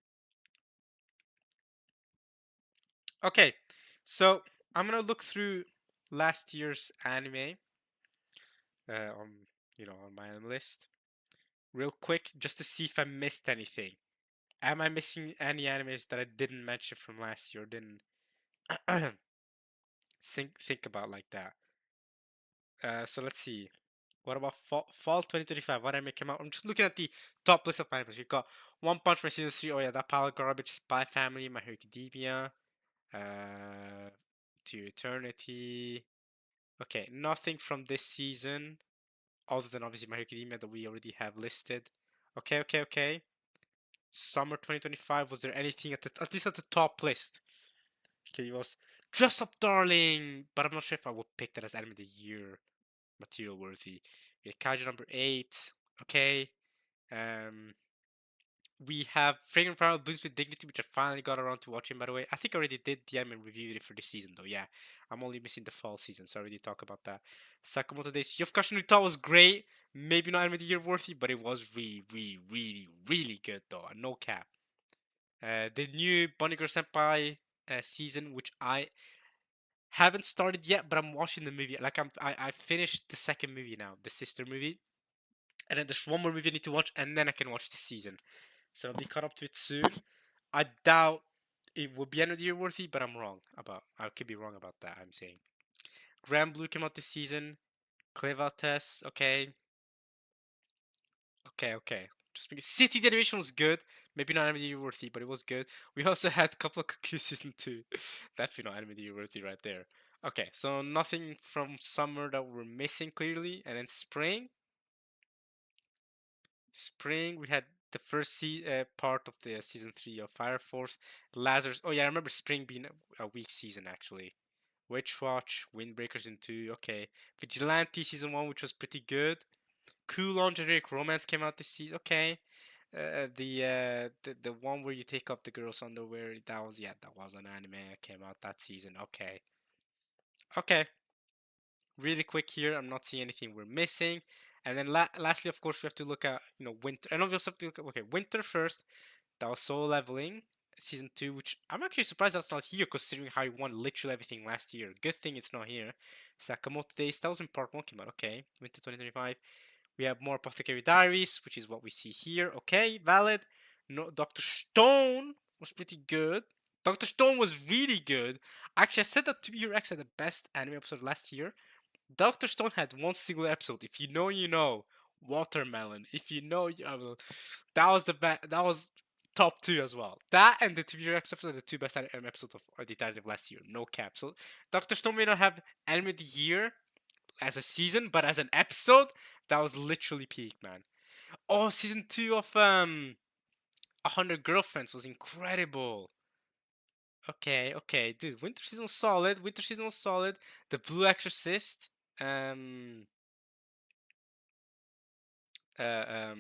Okay, so I'm gonna look through last year's anime. On on my list real quick just to see if I missed anything. Am I missing any animes that I didn't mention from last year? Didn't think about like that. So let's see. What about fall 2025? What anime came out? I'm just looking at the top list of animes. We've got One Punch Man season 3. Oh yeah, that pile of garbage. Spy Family, My Hero Academia, To Eternity. Okay, nothing from this season, other than obviously My Hero Academia that we already have listed. Okay. Summer 2025. Was there anything at least at the top list? Okay, it was Dress Up Darling, but I'm not sure if I would pick that as anime of the year material worthy. Okay, Kaiju number 8. Okay. Um, we have Fragrant Flower Blooms with Dignity, which I finally got around to watching, by the way. I think I already did the anime and reviewed it for this season, though. Yeah, I'm only missing the fall season, so I already talked about that. Sakamoto Days. Yofukashi no Uta was great. Maybe not anime of the year worthy, but it was really good, though. No cap. The new Bunny Girl Senpai season, which I haven't started yet, but I'm watching the movie. Like I finished the second movie now, the sister movie, and then there's one more movie I need to watch, and then I can watch the season. So I'll be caught up to it soon. I doubt it will be end of the year worthy, but I'm wrong about. I could be wrong about that. I'm saying Grand Blue came out this season. Clevates, okay, okay. Just because City the animation was good, maybe not anime worthy, but it was good. We also had a couple of Cuckoo season 2. Definitely not anime worthy right there. Okay, so nothing from summer that we're missing clearly, and then spring. Spring, we had the first part of the season 3 of Fire Force. Lazarus. Oh yeah, I remember spring being a weak season actually. Witch Watch, Windbreakers in 2. Okay, Vigilante season 1, which was pretty good. Cool Generic Romance came out this season. Okay. The one where you take off the girl's underwear, that was an anime that came out that season. Okay, really quick here. I'm not seeing anything we're missing. And then lastly, of course, we have to look at winter. And we also have to look at winter first. That was Solo Leveling season 2, which I'm actually surprised that's not here considering how he won literally everything last year. Good thing it's not here. Sakamoto Days, that was when part 1 came out. Okay, winter 2025. We have more Apothecary Diaries, which is what we see here. Okay, valid. No, Dr. Stone was pretty good. Dr. Stone was really good. Actually, I said that To Be Your Ex had the best anime episode last year. Dr. Stone had one single episode. If you know, you know. Watermelon. If you know, that was the best. That was top 2 as well. That and the To Be Your Ex episode are the two best anime episodes of the entirety of last year. No cap. So Dr. Stone may not have anime of the year as a season, but as an episode, that was literally peak, man. Oh, season 2 of 100 Girlfriends was incredible. Okay, dude. Winter season was solid. Winter season was solid. The Blue Exorcist. Um. Uh.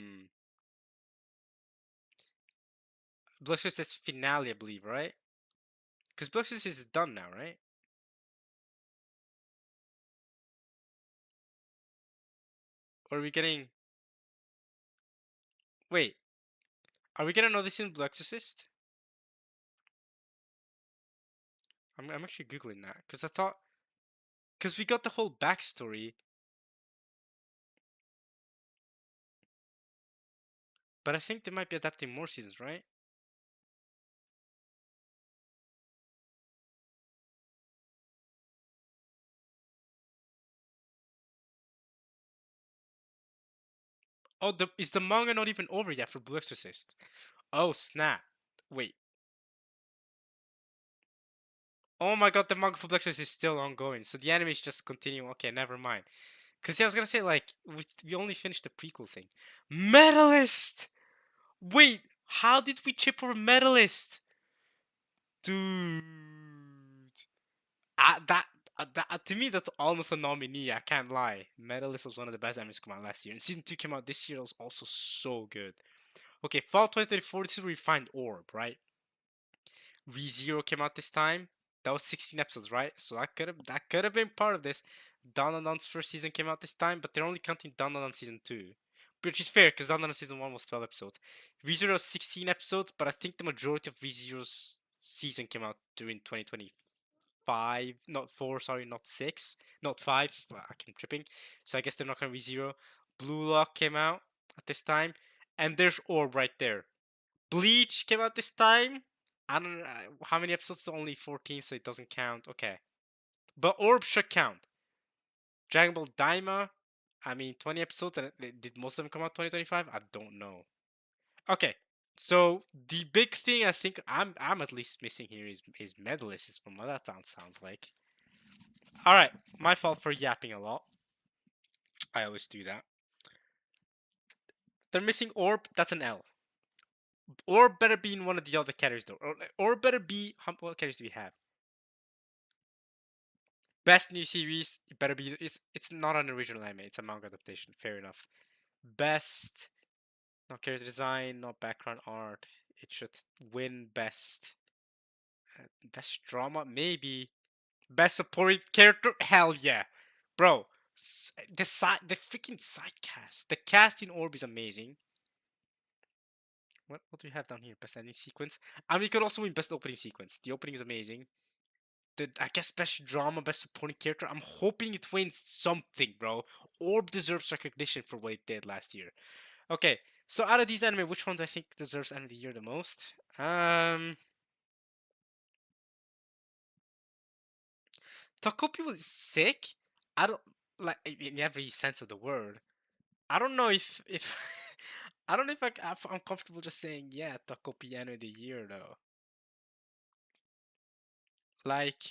Blue Exorcist finale, I believe, right? Because Blue Exorcist is done now, right? Or are we getting? Wait, are we getting another season Blue Exorcist? I'm actually googling that because I thought because we got the whole backstory, but I think they might be adapting more seasons, right? Oh, is the manga not even over yet for Blue Exorcist? Oh snap! Wait. Oh my god, the manga for Blue Exorcist is still ongoing, so the anime is just continuing. Okay, never mind. Cause yeah, I was gonna say like we only finished the prequel thing. Medalist. Wait, how did we chip over Medalist, dude? That To me, that's almost a nominee. I can't lie. Medalist was one of the best animes to come out last year, and season 2 came out this year. It was also so good. Okay, fall 2024. This is where we find Orb, right? ReZero came out this time. That was 16 episodes, right? So that could have been part of this. Dandan's first season came out this time, but they're only counting Dandan season 2. Which is fair, because Dandan season 1 was 12 episodes. ReZero was 16 episodes, but I think the majority of ReZero's season came out during 2025. Not 4, sorry, not 6. Not 5. I keep tripping. So I guess they're not going to ReZero. Blue Lock came out at this time. And there's Orb right there. Bleach came out this time. I don't know how many episodes. Only 14, so it doesn't count. Okay, but Orb should count. Dragon Ball Daima. I mean, 20 episodes, and did most of them come out 2025? I don't know. Okay, so the big thing I think I'm at least missing here is medalists. Is from what that sounds like. All right, my fault for yapping a lot. I always do that. They're missing Orb. That's an L. Orb better be in one of the other categories though. Or better be what categories do we have? Best new series, it better be. It's not an original anime. It's a manga adaptation. Fair enough. Best, not character design, not background art. It should win best. Best drama, maybe. Best supporting character, hell yeah, bro. The freaking side cast. The cast in Orb is amazing. What do we have down here? Best ending sequence. I mean, it could also win best opening sequence. The opening is amazing. I guess best drama, best supporting character. I'm hoping it wins something, bro. Orb deserves recognition for what it did last year. Okay, so out of these anime, which one do I think deserves anime of the year the most? Takopi was sick. I don't like in every sense of the word. I don't know if I don't know if I'm comfortable just saying yeah, Takopi anime of the year though. Like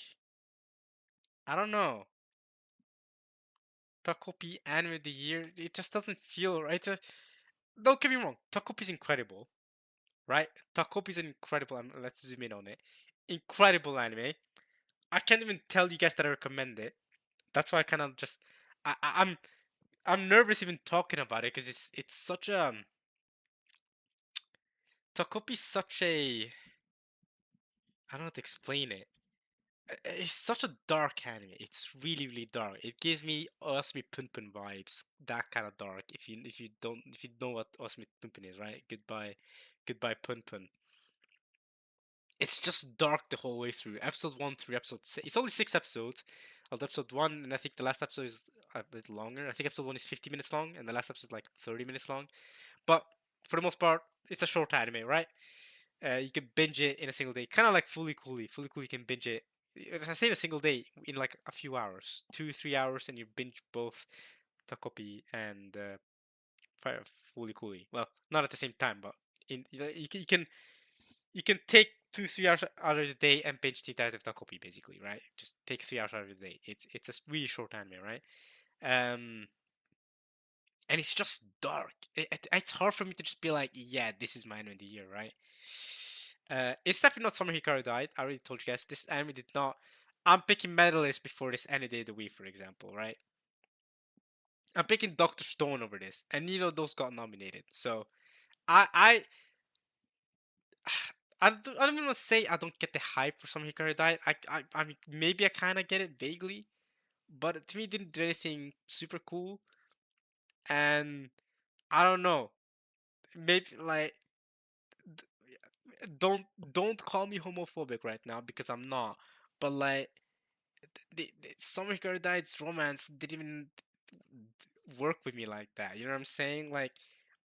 I don't know. Takopi anime of the year. It just doesn't feel right. Don't get me wrong. Takopi is incredible, right? Takopi is an incredible. Let's zoom in on it. Incredible anime. I can't even tell you guys that I recommend it. That's why I kind of just. I'm nervous even talking about it because it's such a. Takopi is such a. I don't know how to explain it. It's such a dark anime. It's really really dark. It gives me Osmi Punpun vibes. That kind of dark. If you know what Osmi Punpun is, right? Goodbye Punpun. It's just dark the whole way through. Episode 1 through episode 6. It's only 6 episodes. Of episode 1, and I think the last episode is a bit longer. I think episode 1 is 50 minutes long, and the last episode is like 30 minutes long. But for the most part, it's a short anime, right? You can binge it in a single day. Kind of like Fully Cooley. Fully Cooley can binge it. As I say in a single day, in like a few hours. 2-3 hours, and you binge both Takopi and Fully Cooley. Well, not at the same time, but you can take 2-3 hours out of the day and binge the entirety of Takopi, basically, right? Just take 3 hours out of the day. It's a really short anime, right? Um, and it's just dark. It's hard for me to just be like, yeah, this is my anime of the year, right? It's definitely not Summer Hikaru died. I already told you guys this anime did not. I'm picking medalists before this any day of the week, for example, right? I'm picking Doctor Stone over this, and neither of those got nominated. So I I don't even want to say I don't get the hype for Summer Hikaru died. I mean maybe I kind of get it vaguely, but to me it didn't do anything super cool, and I don't know. Maybe like don't call me homophobic right now because I'm not. But like the Summer Hikaru died's romance didn't even work with me like that. You know what I'm saying? Like,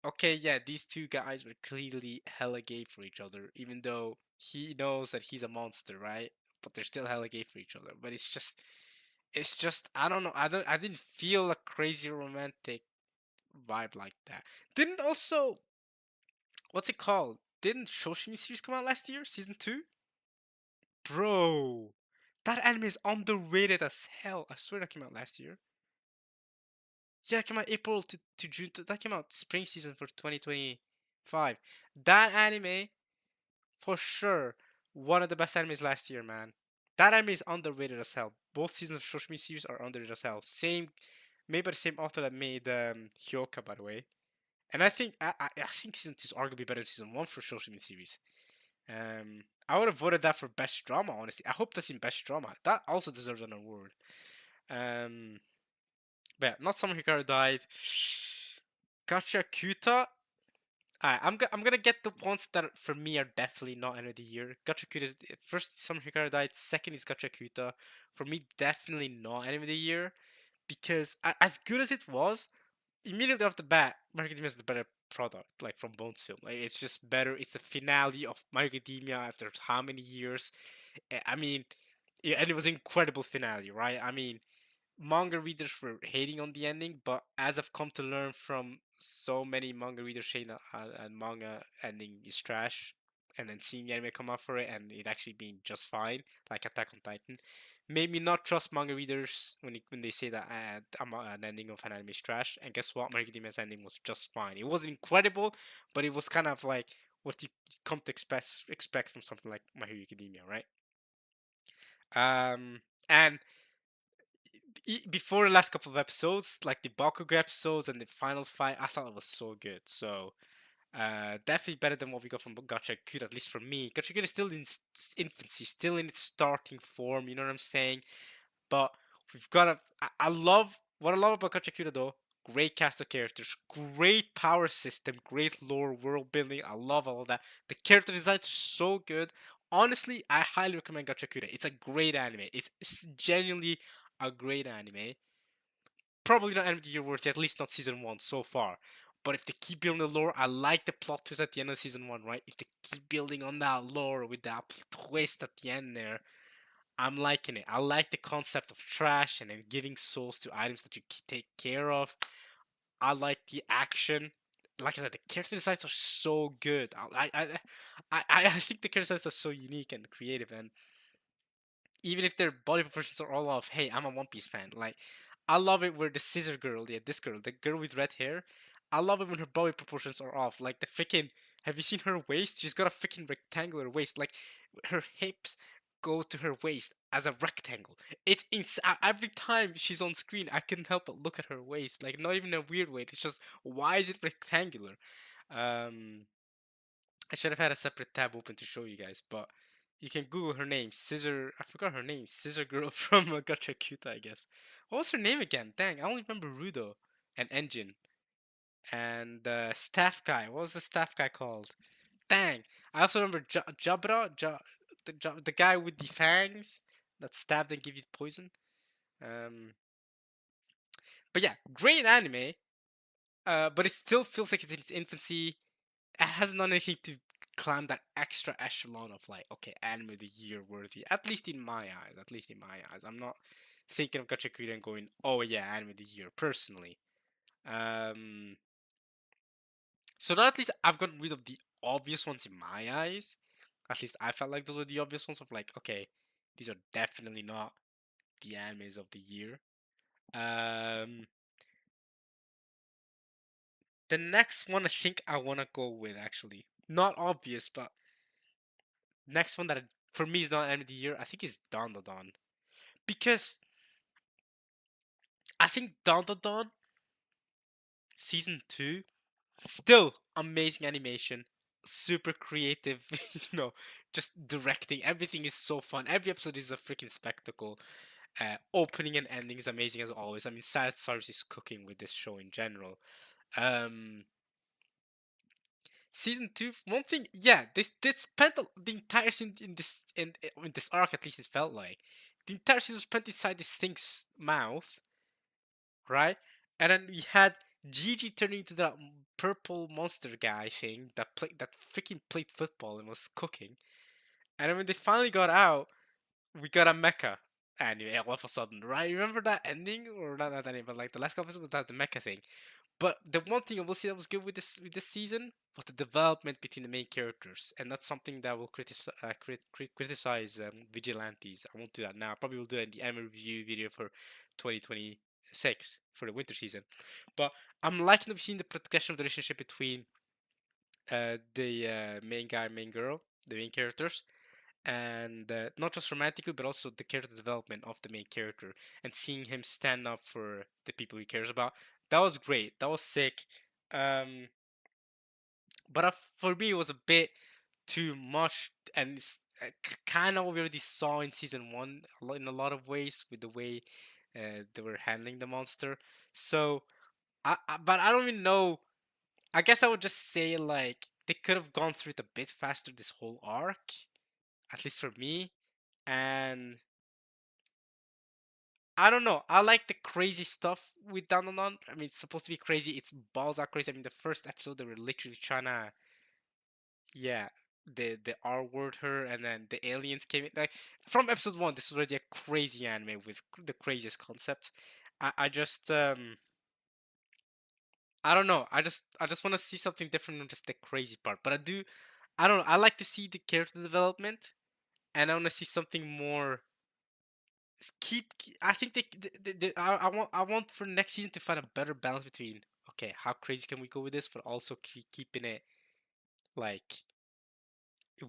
okay, yeah, these two guys were clearly hella gay for each other, even though he knows that he's a monster, right? But they're still hella gay for each other. But it's just I don't know. I didn't feel a crazy romantic vibe like that. Didn't also what's it called? Didn't Shoshimi series come out last year, season 2? Bro, that anime is underrated as hell. I swear that came out last year. Yeah, that came out April to June. That came out spring season for 2025. That anime, for sure, one of the best animes last year, man. That anime is underrated as hell. Both seasons of Shoshimi series are underrated as hell. Same, made by the same author that made Hyoka, by the way. And I think season 2 is arguably better than season 1 for Shoshimi series. I would have voted that for best drama, honestly. I hope that's in best drama. That also deserves an award. Um, but yeah, Not Summer Hikaru died. Gacha Kuta. I'm gonna get the ones that for me are definitely not end of the year. Gacha Kuta is first Summer Hikaru died. Second is Gacha Kuta. For me, definitely not end of the year because as good as it was, immediately off the bat, My Hero Academia is the better product, like from Bones Film. Like it's just better. It's the finale of My Hero Academia after how many years? I mean, yeah, and it was an incredible finale, right? I mean, manga readers were hating on the ending, but as I've come to learn from so many manga readers saying that manga ending is trash, and then seeing the anime come out for it and it actually being just fine, like Attack on Titan, made me not trust manga readers when they say that an ending of an anime is trash. And guess what? My Hero Academia's ending was just fine. It wasn't incredible, but it was kind of like what you come to expect from something like My Hero Academia, right? And before the last couple of episodes, like the Bakugo episodes and the final fight, I thought it was so good. So definitely better than what we got from Gacha Good, at least for me. Gacha Good is still in its infancy, still in its starting form. You know what I'm saying? But we've got a. I love what I love about Gacha Kudo though. Great cast of characters, great power system, great lore, world building. I love all of that. The character designs are so good. Honestly, I highly recommend Gacha Kudo. It's a great anime. It's genuinely a great anime. Probably not end of the year worthy, at least not season one so far. But if they keep building the lore, I like the plot twist at the end of season one, right? If they keep building on that lore with that twist at the end there, I'm liking it. I like the concept of trash and then giving souls to items that you take care of. I like the action. Like I said, the character designs are so good. I think the character designs are so unique and creative, and even if their body proportions are all off, hey, I'm a One Piece fan. Like, I love it where the scissor girl, yeah, this girl, the girl with red hair, I love it when her body proportions are off. Like the freaking, have you seen her waist? She's got a freaking rectangular waist. Like, her hips go to her waist as a rectangle. Every time she's on screen, I couldn't help but look at her waist. Like, not even a weird way. It's just, why is it rectangular? Um, I should have had a separate tab open to show you guys, but you can Google her name, Scissor. I forgot her name, Scissor Girl from Gacha Cuta, I guess. What was her name again? Dang, I only remember Rudo and Engine and Staff Guy. What was the Staff Guy called? Dang, I also remember the guy with the fangs that stabbed and give you poison. Um, but yeah, great anime. But it still feels like it's in its infancy. It hasn't done anything to climb that extra echelon of like, okay, anime of the year worthy. At least in my eyes. At least in my eyes. I'm not thinking of Gachakuri and going, oh yeah, anime of the year personally. Um, so now at least I've gotten rid of the obvious ones in my eyes. At least I felt like those were the obvious ones of like, okay, these are definitely not the animes of the year. Um, the next one I think I wanna go with actually. Not obvious, but next one that for me is not end of the year, I think is Dawn the Dawn. Because I think Dawn the Dawn season 2 still amazing animation, super creative, just directing. Everything is so fun. Every episode is a freaking spectacle. Opening and ending is amazing as always. I mean, Sad Stars is cooking with this show in general. Um, Season 2, one thing, yeah, they spent the entire season in this arc. At least it felt like the entire season spent inside this thing's mouth, right? And then we had Gigi turning into that purple monster guy thing that freaking played football and was cooking. And then when they finally got out, we got a mecha anime all of a sudden, right? Remember that ending, or not that ending, but like the last couple episodes was that the mecha thing. But the one thing I will say that was good with this season was the development between the main characters, and that's something that will criticize vigilantes. I won't do that now. I probably will do it in the anime review video for 2026 for the winter season. But I'm liking seeing the progression of the relationship between the main guy and main girl, the main characters, and not just romantically, but also the character development of the main character and seeing him stand up for the people he cares about. That was great. That was sick. Um, but for me, it was a bit too much, and it's kind of what we already saw in season one in a lot of ways with the way they were handling the monster. So, but I don't even know. I guess I would just say like they could have gone through it a bit faster this whole arc, at least for me. And I don't know. I like the crazy stuff with Dandanon. I mean, it's supposed to be crazy. It's balls out crazy. I mean, the first episode they were literally trying to, yeah, the R word her, and then the aliens came in. Like from episode one, this is already a crazy anime with the craziest concept. I just I don't know. I just want to see something different than just the crazy part. But I do. I don't know. I like to see the character development, and I want to see something more I think I want for next season to find a better balance between okay, how crazy can we go with this, but also keeping it like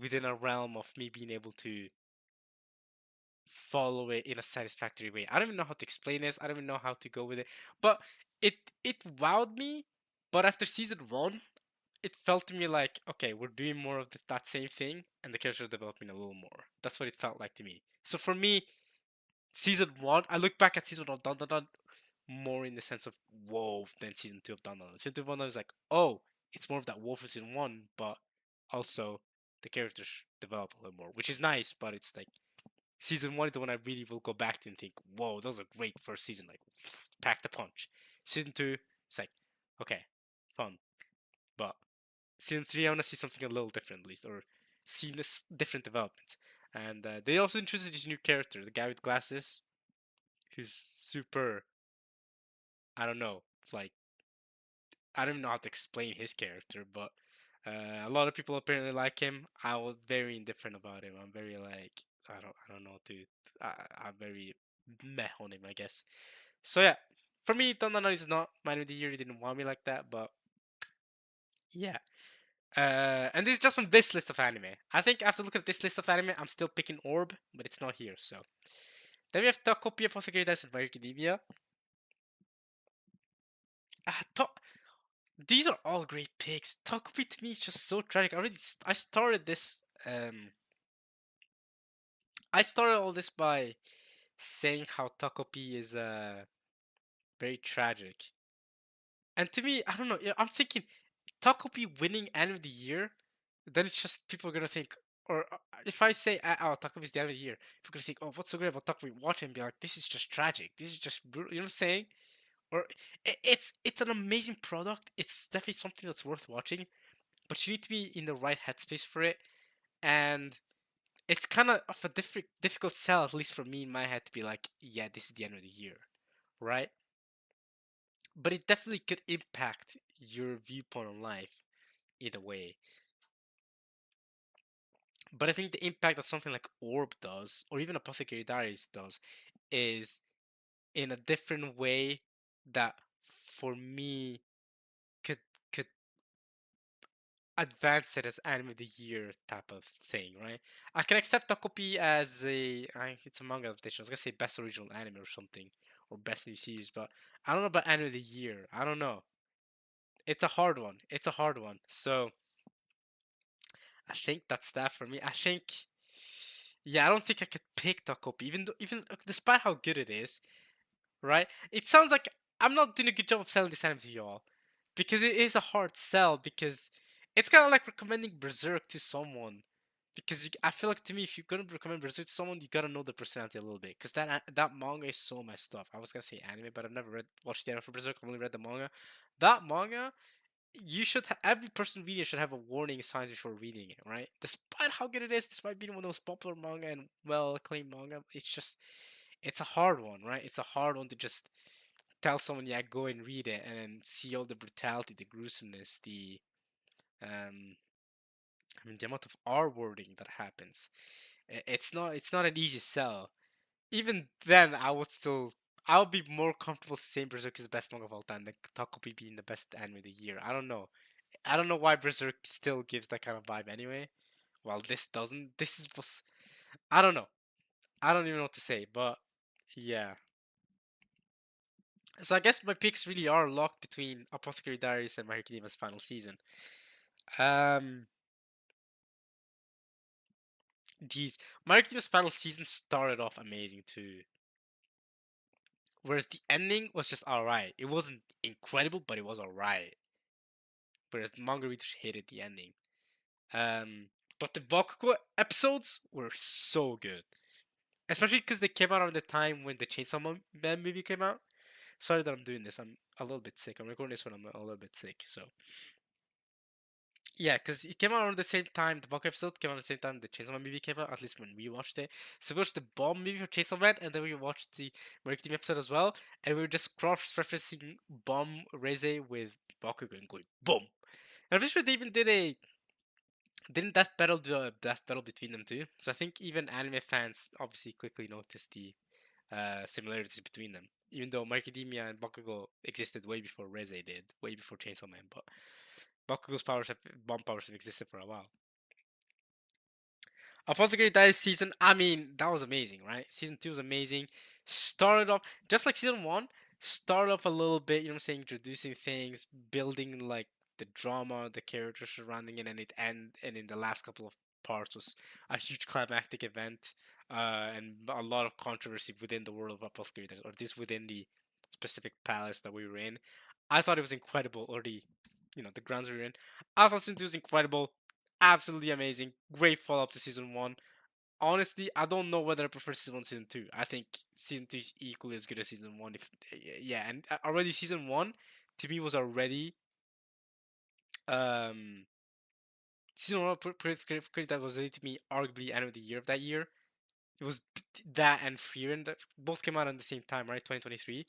within a realm of me being able to follow it in a satisfactory way. I don't even know how to explain this. I don't even know how to go with it, but it wowed me. But after season one, it felt to me like okay, we're doing more of that same thing, and the character developing a little more. That's what it felt like to me. So for me, season one, I look back at season one, dun, dun, dun, more in the sense of whoa than season two of Dun Dun. Season two of Dun Dun is like, oh, it's more of that wolf season one, but also the characters develop a little more, which is nice, but it's like season one is the one I really will go back to and think, whoa, that was a great first season, like pack the punch. Season two, it's like, okay, fun. But season three, I wanna see something a little different at least, or see this different development. And they also introduced this new character, the guy with glasses, who's super I don't know, like I don't know how to explain his character, but a lot of people apparently like him. I was very indifferent about him. I'm very like I don't know, dude. I'm very meh on him, I guess. So yeah, for me, Dandanon is not man of the year. He didn't want me like that, but yeah. And this is just from this list of anime. I think after looking at this list of anime, I'm still picking Orb, but it's not here. So then we have Takopi, Apothecary Dice, and My Hero Academia. Uh, These are all great picks. Takopi to me is just so tragic. I started this I started all this by saying how Takopi is very tragic. And to me, I don't know, I'm thinking Takopi winning Anime of the Year, then it's just people are gonna think or if I say oh Takopi is the Anime of the Year, people are gonna think, oh what's so great about Takopi? Watch it and be like, this is just tragic. This is just brutal. You know what I'm saying? Or it's an amazing product. It's definitely something that's worth watching, but you need to be in the right headspace for it. And it's kind of a difficult sell, at least for me in my head, to be like, yeah, this is the end of the year, right? But it definitely could impact your viewpoint on life either way. But I think the impact that something like Orb does, or even Apothecary Diaries does, is in a different way that for me could could advance it as anime of the year type of thing, right? I can accept Takopi as it's a manga adaptation. I was gonna say best original anime or something, or best new series, but I don't know about anime of the year. I don't know. It's a hard one. It's a hard one. So I think that's that for me. I think, yeah, I don't think I could pick Takopi, even despite how good it is, right? It sounds like I'm not doing a good job of selling this anime to y'all because it is a hard sell because it's kind of like recommending Berserk to someone. Because I feel like to me, if you're gonna recommend Berserk to someone, you gotta know the personality a little bit. Because that manga is so messed up. I was gonna say anime, but I've never watched the anime for Berserk. I've only read the manga. That manga, every person reading it should have a warning signs before reading it, right? Despite how good it is, despite being one of the most popular manga and well acclaimed manga, it's a hard one, right? It's a hard one to just tell someone, yeah, go and read it, and then see all the brutality, the gruesomeness, um, the amount of R wording that happens. It's not an easy sell. Even then, I would be more comfortable saying Berserk is the best manga of all time than Takopi being the best anime of the year. I don't know. I don't know why Berserk still gives that kind of vibe anyway, while this doesn't. This is was I don't know. I don't even know what to say, but yeah. So I guess my picks really are locked between Apothecary Diaries and My Hero Academia's final season. Um, geez, My Hero Academia's final season started off amazing too, whereas the ending was just alright. It wasn't incredible, but it was alright. Whereas manga readers hated the ending. Um, but the Bakugo episodes were so good, especially because they came out around the time when the Man movie came out. Sorry that I'm doing this. I'm a little bit sick. I'm recording this when I'm a little bit sick. So yeah, because it came out around the same time. The Bakugo episode came out at the same time the Chainsaw Man movie came out. At least when we watched it. So we watched the Bomb movie for Chainsaw Man, and then we watched the Merc Team episode as well. And we were just cross-referencing Bomb Reze with Bakugo and going boom. And I'm pretty sure they even did a didn't Death Battle do a Death Battle between them too? So I think even anime fans obviously quickly noticed the similarities between them. Even though My Academia and Bakugo existed way before Reze did, way before Chainsaw Man, but Bakugo's bomb powers have existed for a while. Apothecary Dice season, I mean, that was amazing, right? Season 2 was amazing. Started off, just like season 1, started off a little bit, you know what I'm saying, introducing things, building like the drama, the characters surrounding it, and in the last couple of parts was a huge climactic event, and a lot of controversy within the world of Apothecary Dice, or this within the specific palace that we were in. I thought it was incredible, or the grounds we were in. I thought season 2 was incredible, absolutely amazing. Great follow up to season one. Honestly, I don't know whether I prefer season one, season two. I think season two is equally as good as season one. If yeah, and already season one to me was already um season one that was already to me arguably end of the year of that year. It was that and Frieren that both came out at the same time, right? 2023,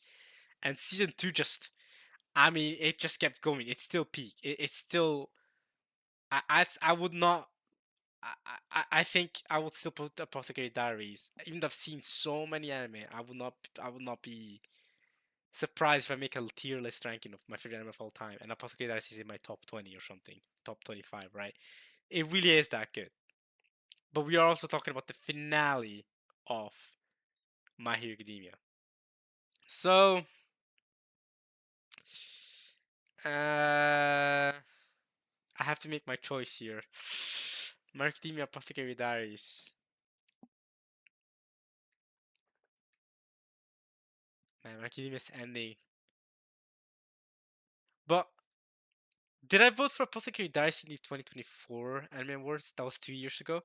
and season two just. I mean, it just kept going. It's still peak. It's still. I would not I think I would still put Apothecary Diaries. Even though I've seen so many anime, I would not be surprised if I make a tier list ranking of my favorite anime of all time, and Apothecary Diaries is in my top 20 or something, top 25, right? It really is that good. But we are also talking about the finale of My Hero Academia. So, I have to make my choice here. My Hero Academia, Apothecary Diaries. Man, My Hero Academia's ending. But did I vote for Apothecary Dice in the 2024 Anime Awards? That was 2 years ago.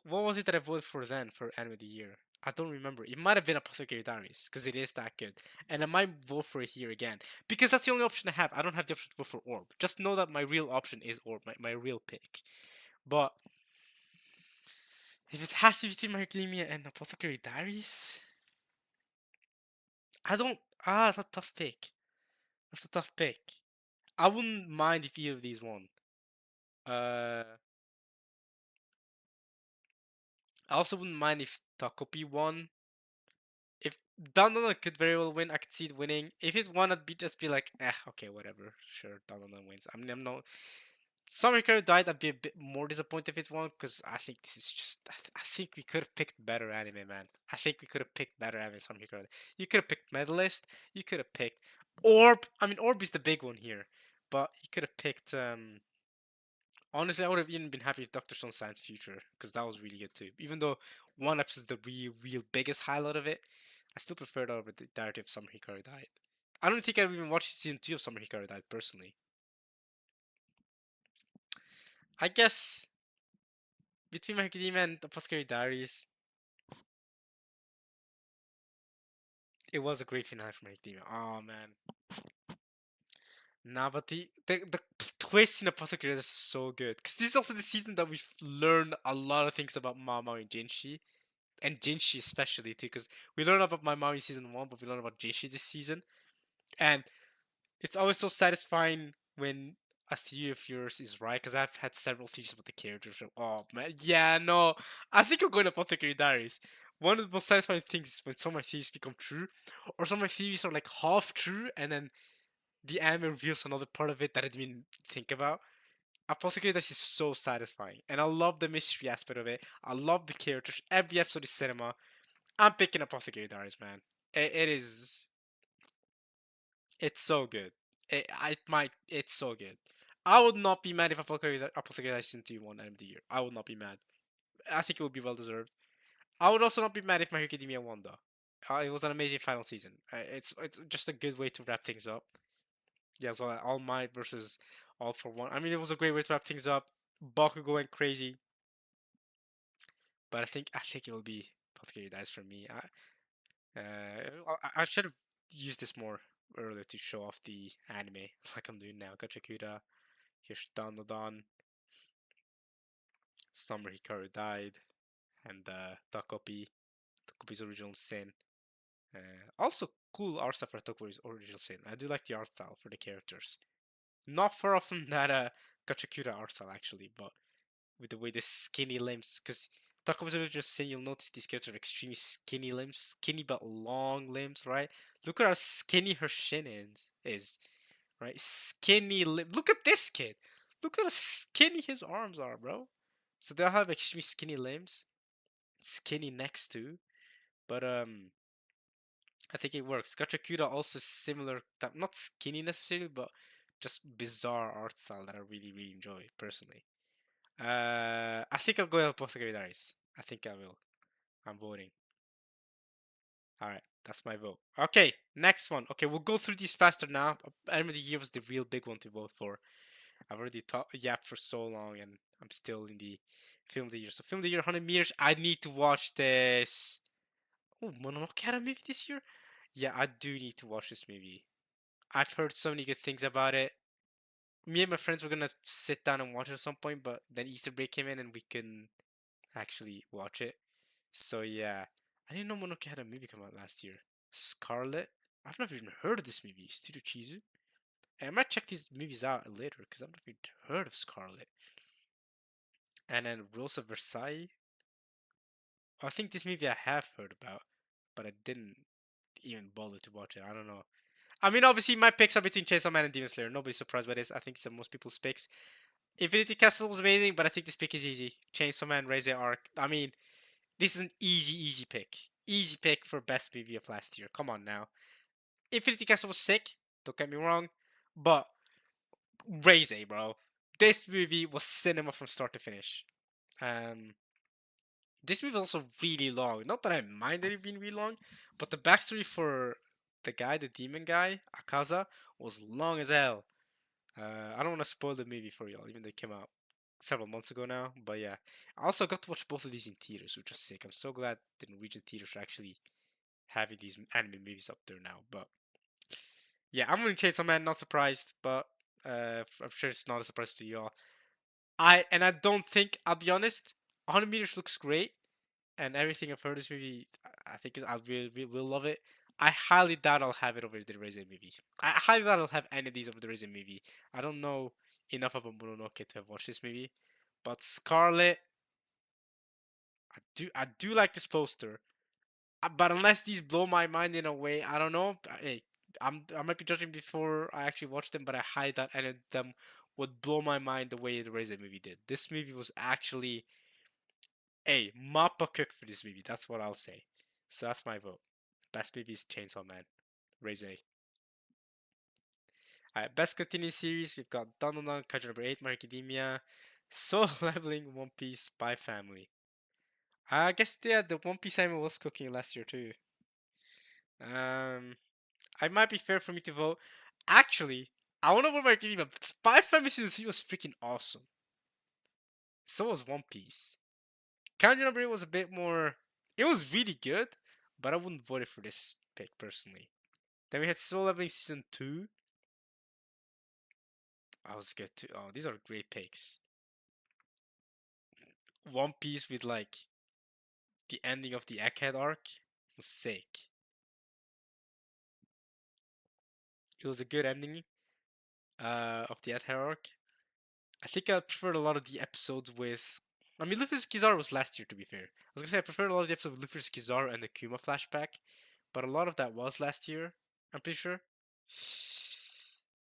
What was it that I voted for then for Anime of the Year? I don't remember. It might have been Apothecary Diaries because it is that good, and I might vote for it here again because that's the only option I have. I don't have the option to vote for Orb. Just know that my real option is Orb, my real pick. But if it has to be between My Academia and Apothecary Diaries, I don't. That's a tough pick. That's a tough pick. I wouldn't mind if either of these won. Uh, I also wouldn't mind if Takopi won. If Dandadan could very well win, I could see it winning. If it won, I'd just be like, okay, whatever. Sure, Dandadan wins. I mean, I'm not. Some Hikaru died, I'd be a bit more disappointed if it won, because I think this is just. I think we could have picked better anime, man. I think we could have picked better anime. Some Hikaru. You could have picked Medalist. You could have picked Orb. I mean, Orb is the big one here, but you could have picked. Honestly, I would have even been happy with Doctor Stone Science Future because that was really good too. Even though one episode is the real biggest highlight of it, I still prefer it over the entirety of Summer Hikaru Died. I don't think I've even watched season 2 of Summer Hikaru Died personally. I guess between My Academia and Apothecary Diaries, it was a great finale for My Academia. Oh man. Nah, but the twist in Apothecary is so good. Because this is also the season that we've learned a lot of things about Mama and Jinshi. And Jinshi especially too, because we learned about my mommy season one, but we learned about Jinshi this season, and it's always so satisfying when a theory of yours is right. Because I've had several theories about the characters. Oh man, yeah, no, I think I'm going to Apothecary Diaries. One of the most satisfying things is when some of my theories become true, or some of my theories are like half true, and then the anime reveals another part of it that I didn't even think about. Apothecary Dice is so satisfying, and I love the mystery aspect of it. I love the characters. Every episode is cinema. I'm picking Apothecary Diaries, man. It is. It's so good. It's so good. I would not be mad if Apothecary Dice Season 2 won End of the Year. I would not be mad. I think it would be well deserved. I would also not be mad if My Hero Academia won, though. It was an amazing final season. It's just a good way to wrap things up. Yeah, so All Might versus All for One. I mean, it was a great way to wrap things up. Bakugo went crazy, but I think it will be Apothecary Dice for me. I should have used this more earlier to show off the anime like I'm doing now. Gachakura, here's Dandadan, Summer Hikaru died, and Takopi's original sin. Also, cool art style for Takopi's original sin. I do like the art style for the characters. Not far off from that Gachakura art style actually, but with the way the skinny limbs, because Takopi's original sin, you'll notice these characters are extremely skinny limbs, skinny but long limbs, right? Look at how skinny her shin is, right? Skinny limb. Look at this kid. Look at how skinny his arms are, bro. So they'll have extremely skinny limbs, skinny necks too. But I think it works. Gachakura also similar, not skinny necessarily, but just bizarre art style that I really enjoy personally. I think I'll go with Apothecary Diaries. I think I will. I'm voting. All right, that's my vote. Okay, next one. Okay, we'll go through these faster now. End of the Year was the real big one to vote for. I've already yapped for so long, and I'm still in the Film of the Year. So Film of the Year, 100 meters. I need to watch this. Oh, Mononoke had a movie this year. Yeah, I do need to watch this movie. I've heard so many good things about it. Me and my friends were gonna sit down and watch it at some point, but then Easter break came in and we couldn't actually watch it. So yeah, I didn't know Mononoke had a movie come out last year. Scarlet. I've never even heard of this movie. Studio Chizu. I might check these movies out later because I've never even heard of Scarlet. And then Rose of Versailles. I think this movie I have heard about, but I didn't even bother to watch it. I don't know. I mean, obviously, my picks are between Chainsaw Man and Demon Slayer. Nobody's surprised by this. I think it's most people's picks. Infinity Castle was amazing, but I think this pick is easy. Chainsaw Man, Raise Arc. I mean, this is an easy pick. Easy pick for best movie of last year. Come on now. Infinity Castle was sick. Don't get me wrong, but Raise, bro. This movie was cinema from start to finish. Um, this movie is also really long. Not that I minded it being really long, but the backstory for the guy, the demon guy, Akaza, was long as hell. I don't want to spoil the movie for y'all, even though it came out several months ago now. But yeah, I also got to watch both of these in theaters, which was sick. I'm so glad the Norwegian theaters are actually having these anime movies up there now. But yeah, I'm gonna Chainsaw Man. Not surprised, but I'm sure it's not a surprise to y'all. I don't think, I'll be honest, 100 meters looks great, and everything I've heard of this movie, I think I will love it. I highly doubt I'll have it over the Resident movie. I highly doubt I'll have any of these over the Resident movie. I don't know enough about Mononoke to have watched this movie, but Scarlet, I do like this poster. But unless these blow my mind in a way, I don't know. Hey, I might be judging before I actually watched them, but I highly doubt any of them would blow my mind the way the Resident movie did. This movie was actually a Mappa cook for this movie. That's what I'll say. So that's my vote. Best movie is Chainsaw Man. Raise A. Alright, best continuing series. We've got Dandadan, Kaiju number 8, My Hero Academia, Soul Leveling, One Piece, Spy Family. I guess yeah, the One Piece anime was cooking last year too. I might be fair for me to vote. Actually, I don't know what My Hero Academia, but Spy Family season 3 was freaking awesome. So was One Piece. Kaiju number 8 was a bit more. It was really good, but I wouldn't vote it for this pick personally. Then we had Soul Leveling season 2. I was good too. Oh, these are great picks. One Piece with like the ending of the Egghead arc was sick. It was a good ending of the Egghead arc. I think I preferred a lot of the episodes with. I mean, Luffy's Kizaru was last year, to be fair. I was gonna say I preferred a lot of the episodes with Luffy's Kizaru and the Kuma flashback, but a lot of that was last year. I'm pretty sure.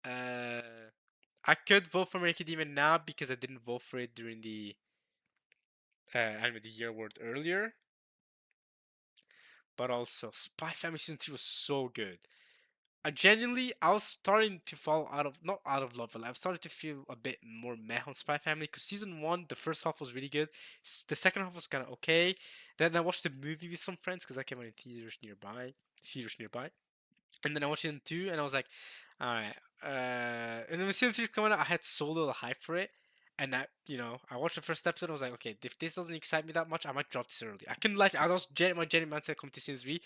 Uh, I could vote for My Hero Academia now because I didn't vote for it during the Anime of the Year award earlier. But also, Spy Family Season 3 was so good. I was starting to fall out of, not out of love, but I started to feel a bit more meh on Spy Family because season one, the first half was really good. The second half was kind of okay. Then I watched the movie with some friends because I came out in theaters nearby. And then I watched season two, and I was like, all right. And then when season three was coming out, I had so little hype for it. And I watched the first episode. I was like, okay, if this doesn't excite me that much, I might drop this early. I couldn't like, I was my Jenny mindset coming to season three,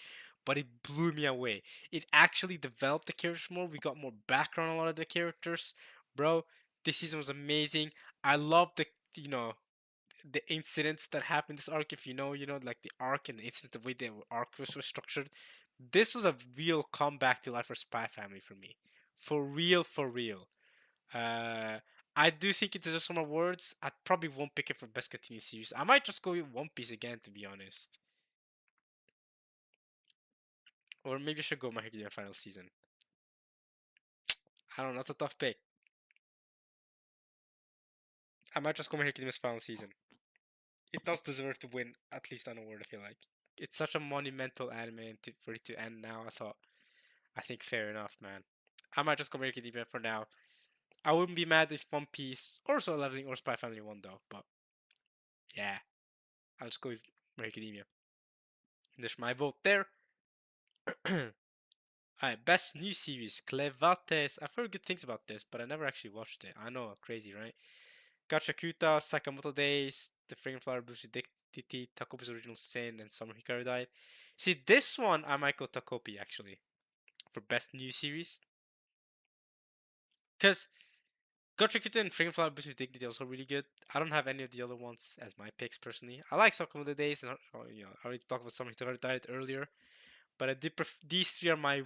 but it blew me away. It actually developed the characters more. We got more background on a lot of the characters, bro. This season was amazing. I love the incidents that happened this arc. If like the arc and the incident, the way the arc was structured, this was a real comeback to life for Spy Family for me, for real, for real. uh I do think it deserves some awards. I probably won't pick it for best continued series. I might just go with One Piece again, to be honest, or maybe I should go My Hero Academia final season. I don't know, that's a tough pick. I might just go My Hero Academia's final season. It does deserve to win at least an award, I feel like. It's such a monumental anime, and for it to end now, I think fair enough, man. I might just go American Academia for now. I wouldn't be mad if One Piece or Solo Leveling or Spy Family won though, but yeah, I'll just go with American Academia. There's my vote there. Alright, best new series, Clevates. I've heard good things about this, but I never actually watched it. I know, crazy, right? Gachakuta, Sakamoto Days, The Fragrant Flower Blues Dictiti, Takopi's Original Sin, and Summer Hikaru died. See, this one I might go Takopi actually for best new series. Because Gotrikuta and Fragrant Flower Boost with Dignity also really good. I don't have any of the other ones as my picks personally. I like Sakamoto Days, and I already talked about Summer Hikaru died earlier. But I did these three are my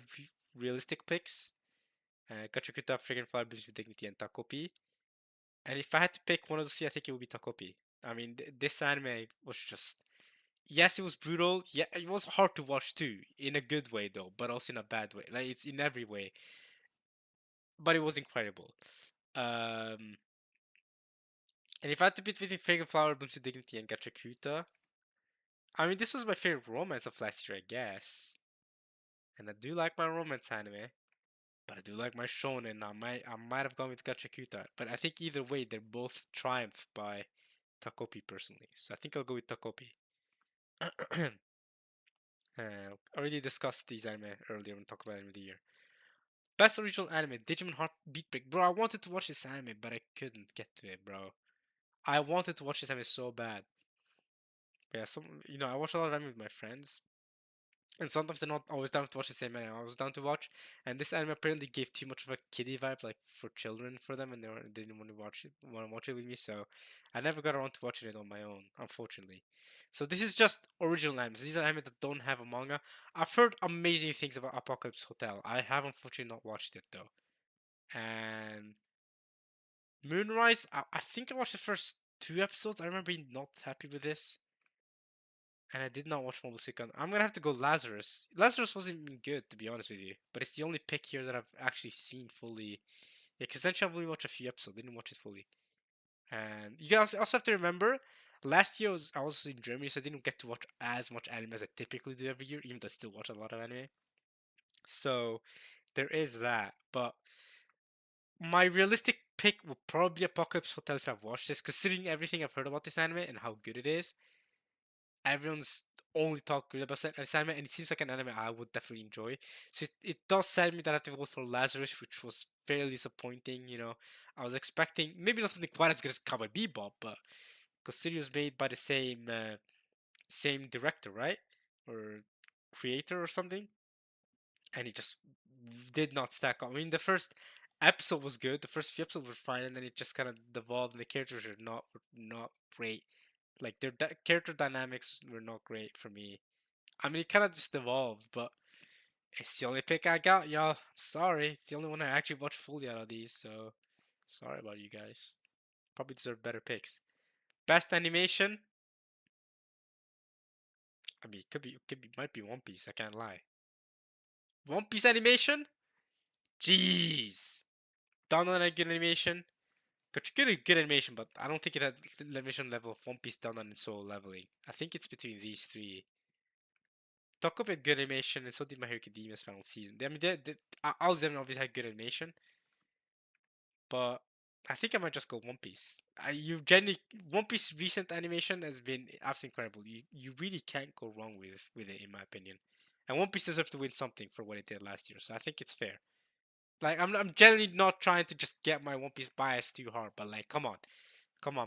realistic picks. Gotrikuta, Fragrant Flower Boost with Dignity, and Takopi. And if I had to pick one of the three, I think it would be Takopi. I mean, this anime was just, yes, it was brutal. Yeah, it was hard to watch too, in a good way though, but also in a bad way. Like it's in every way, but it was incredible. Um, and if I had to pick between Fragrant Flower, Blooms of Dignity, and Gachakuta, I mean, this was my favorite romance of last year, I guess. And I do like my romance anime, but I do like my shonen. I might have gone with Gachakuta, but I think either way, they're both triumphed by Takopi personally. So I think I'll go with Takopi. Already discussed these anime earlier when talking about anime of the year. Best original anime, Digimon Heart Beat Break. Bro, I wanted to watch this anime, but I couldn't get to it, bro. I wanted to watch this anime so bad. Yeah, I watch a lot of anime with my friends, and sometimes they're not always down to watch the same anime I was down to watch. And this anime apparently gave too much of a kiddie vibe, like for children, for them, and they didn't want to watch it with me. So I never got around to watching it on my own, unfortunately. So this is just original animes. These are anime that don't have a manga. I've heard amazing things about Apocalypse Hotel. I have unfortunately not watched it though. And Moonrise, I think I watched the first two episodes. I remember being not happy with this. And I did not watch Mobile Suit Gundam. I'm gonna have to go Lazarus. Lazarus wasn't even good, to be honest with you. But it's the only pick here that I've actually seen fully. Yeah, because then I only watched a few episodes. Didn't watch it fully. And you guys also have to remember, last year I was in Germany, so I didn't get to watch as much anime as I typically do every year, even though I still watch a lot of anime. So there is that. But my realistic pick would probably be Apocalypse Hotel if I've watched this, considering everything I've heard about this anime and how good it is. Everyone's only talk good about this anime, and it seems like an anime I would definitely enjoy. So it does sad me that I have to vote for Lazarus, which was fairly disappointing. I was expecting maybe not something quite as good as Cowboy Bebop, but considering it was made by the same director, right, or creator or something, and it just did not stack up. I mean, the first episode was good, the first few episodes were fine, and then it just kind of devolved, and the characters are not great. Like their character dynamics were not great for me. I mean, it kind of just evolved, but it's the only pick I got, y'all. Sorry, it's the only one I actually watched fully out of these, so sorry about you guys. Probably deserve better picks. Best animation. I mean, might be One Piece. I can't lie. One Piece animation. Jeez. Dandan had good animation. Gachikuta had good animation, but I don't think it had the animation level of One Piece, Dandan, and Soul Leveling. I think it's between these three. Takopi had good animation, and so did My Hero Academia's final season. I mean, all of them obviously had good animation, but I think I might just go One Piece. You generally One Piece recent animation has been absolutely incredible. You really can't go wrong with it in my opinion. And One Piece deserves to win something for what it did last year, so I think it's fair. Like I'm generally not trying to just get my One Piece bias too hard, but like come on,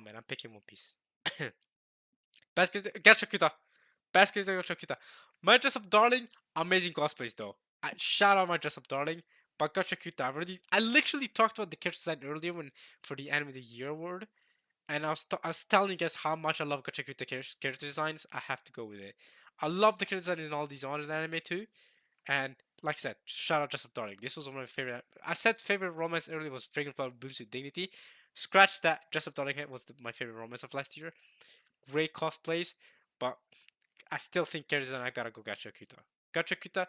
man, I'm picking One Piece. Gachakuta, Basket Gachakuta. My Dress Up Darling, amazing cosplays though. Shout out My Dress Up Darling. But Gachakuta, I literally talked about the character design earlier when for the Anime of the Year award, and I was telling you guys how much I love Gachakuta character designs. I have to go with it. I love the character design in all these other anime too. And like I said, shout out Dress Up Darling. This was one of my favorite. I said favorite romance earlier was Dragonflower Blooms with Dignity. Scratch that. Dress Up Darling was my favorite romance of last year. Great cosplays, but I still think character design. I gotta go Gachakuta. Gachakuta.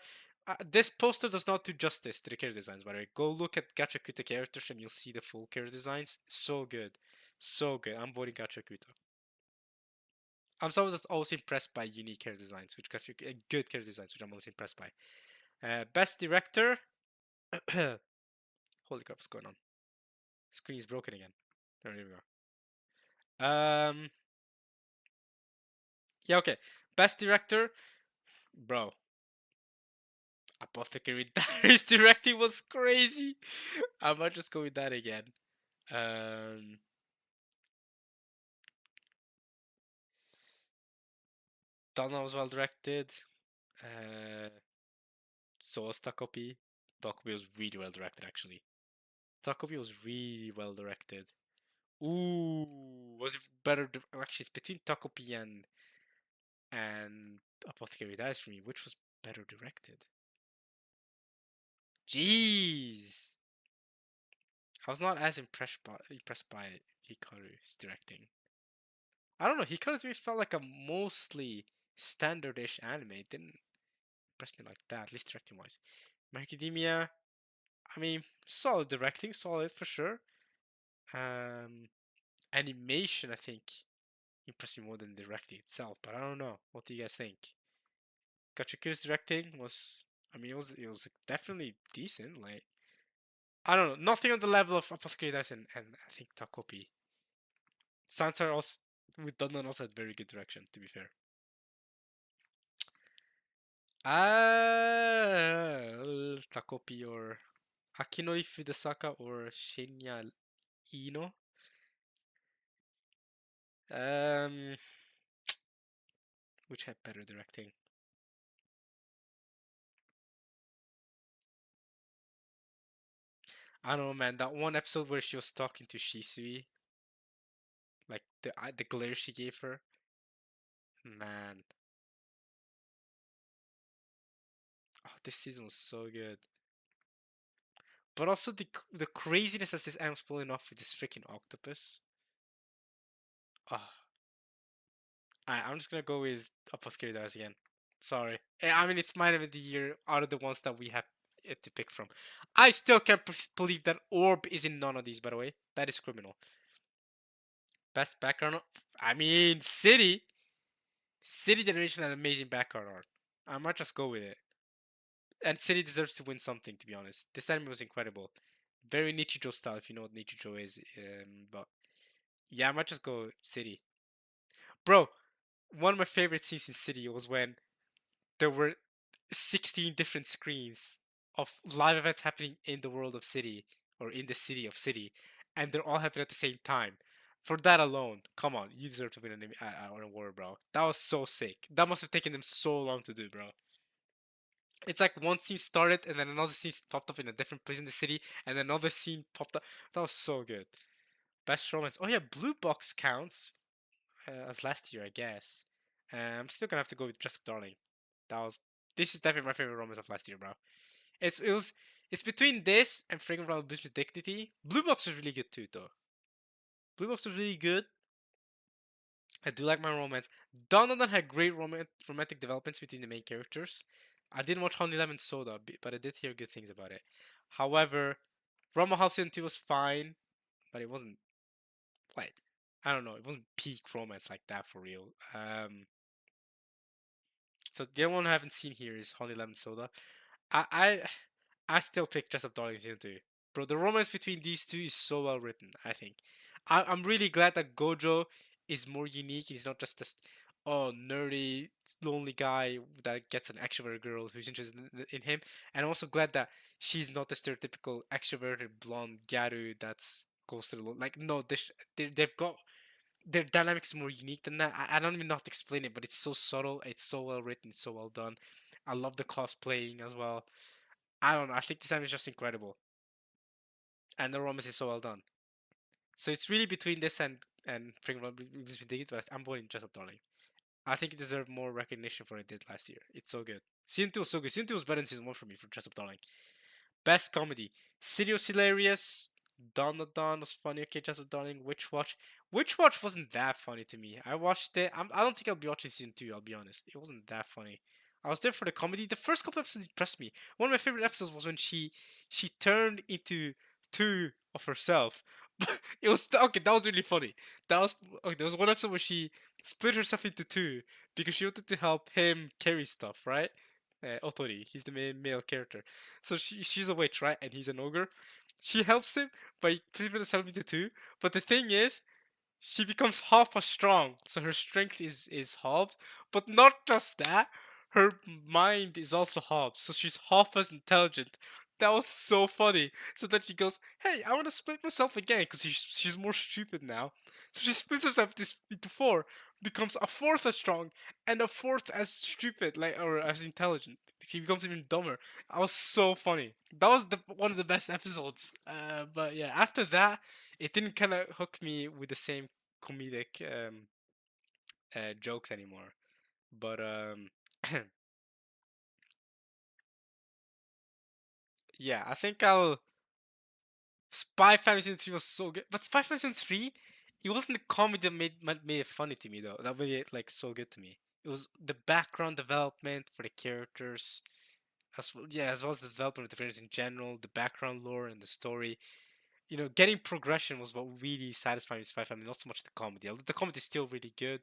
This poster does not do justice to the character designs. By the way, go look at Gachakuta characters and you'll see the full character designs. So good, so good. I'm voting Gachakuta. I'm just always impressed by unique character designs, which good character designs, which I'm always impressed by. Best director. Holy crap, what's going on? Screen is broken again. There we go. Yeah, okay. Best director, bro. Apothecary Diaries directing was crazy. I might just go with that again. Um, Donna was well directed. Uh, so was Takopi. Takopi was really well directed, actually. Takopi was really well directed. Ooh, was it better? Actually, it's between Takopi and Apothecary Diaries for me. Which was better directed? Jeez, I was not as impressed by Hikaru's directing. I don't know. Hikaru to me felt like a mostly standardish anime. It didn't impress me like that, at least directing wise. My Academia, I mean, solid directing, solid for sure. Um, Animation, I think, impressed me more than directing itself. But I don't know. What do you guys think? Gachaku's directing was, I mean, it was definitely decent. Like I don't know, nothing on the level of Apothecary Dice and I think Takopi. Sansar also with Dundan also had very good direction. To be fair. Takopi or Akinori Fudesaka or Shinya Ino. Um, which had better directing? I don't know, man. That one episode where she was talking to Shisui, like the glare she gave her, man. Oh, this season was so good. But also the craziness that this anim's pulling off with this freaking octopus. Oh, I'm just gonna go with Apothecary Diaries again. Sorry. I mean, it's my name of the year out of the ones that we have to pick from. I still can't believe that Orb is in none of these, by the way. That is criminal. Best background. I mean, City. City Generation had amazing background art. I might just go with it. And City deserves to win something, to be honest. This anime was incredible. Very Nichijou style, if you know what Nichijou is. But yeah, I might just go City. Bro, one of my favorite scenes in City was when there were 16 different screens of live events happening in the world of City or in the city of City, and they're all happening at the same time. For that alone, come on, you deserve to win an award, bro. That was so sick. That must have taken them so long to do, bro. It's like one scene started and then another scene popped up in a different place in the city, and then another scene popped up. That was so good. Best romance. Oh yeah, Blue Box counts as last year, I guess. I'm still gonna have to go with Dress Up Darling. That was. This is definitely my favorite romance of last year, bro. It's between this and Fragrant Flower Boost with Dignity. Blue Box was really good too, though. Blue Box was really good. I do like my romance. Donovan had great romantic developments between the main characters. I didn't watch Honey Lemon Soda, but I did hear good things about it. However, Rama House season 2 was fine, but it wasn't like I don't know, it wasn't peak romance like that for real. So the other one I haven't seen here is Honey Lemon Soda. I I, I still pick Dress Up Darling season 2. Bro, the romance between these two is so well written, I think. I'm really glad that Gojo is more unique. He's not just this nerdy, lonely guy that gets an extroverted girl who's interested in him. And I'm also glad that she's not the stereotypical extroverted blonde Gyaru that's goes to the like no, they've got their dynamics more unique than that. I don't even know how to explain it, but it's so subtle. It's so well written. It's so well done. I love the cosplaying as well. I don't know. I think this anime is just incredible, and the romance is so well done. So it's really between this and Pringles between Dig It, but I'm voting Dress Up Darling. I think it deserved more recognition for what it did last year. It's so good. Season 2 was so good. Season 2 was better than season 1 for me for Dress Up Darling. Best comedy. City was hilarious. Dawn the Dawn was funny. Okay, Dress Up Darling. Witch Watch. Witch Watch wasn't that funny to me. I watched it. I don't think I'll be watching season 2, I'll be honest. It wasn't that funny. I was there for the comedy. The first couple episodes impressed me. One of my favorite episodes was when she turned into two of herself. It was okay. That was really funny. That was okay. There was one episode where she split herself into two because she wanted to help him carry stuff, right? Otori, he's the main male character. So she's a witch, right? And he's an ogre. She helps him by flipping herself into two. But the thing is, she becomes half as strong, so her strength is halved. But not just that, her mind is also halved, so she's half as intelligent. That was so funny. So then she goes, "Hey, I want to split myself again because she's more stupid now." So she splits herself into four, becomes a fourth as strong and a fourth as stupid, like or as intelligent. She becomes even dumber. That was so funny. That was the one of the best episodes. But yeah, after that, it didn't kind of hook me with the same comedic jokes anymore. But yeah, I think I'll. Spy Family Season 3 was so good, but Spy Family Season 3, it wasn't the comedy that made it funny to me though. That made it like so good to me. It was the background development for the characters, as well, yeah, as well as the development of the characters in general, the background lore and the story. You know, getting progression was what really satisfied me with Spy Family, not so much the comedy. Although the comedy is still really good.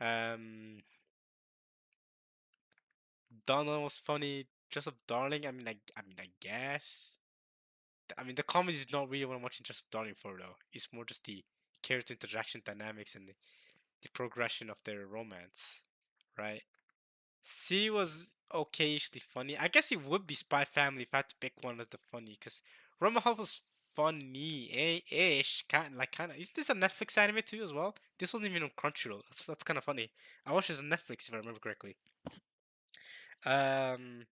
Um, Donna was funny. Just of Darling. I guess. I mean, the comedy is not really what I'm watching Just of Darling for, though. It's more just the character interaction dynamics and the progression of their romance, right? C was occasionally funny. I guess it would be Spy Family if I had to pick one of the funny, because Roma was funny-ish, kind of. Isn't this a Netflix anime too as well? This wasn't even on Crunchyroll. That's kind of funny. I watched this on Netflix if I remember correctly. Um,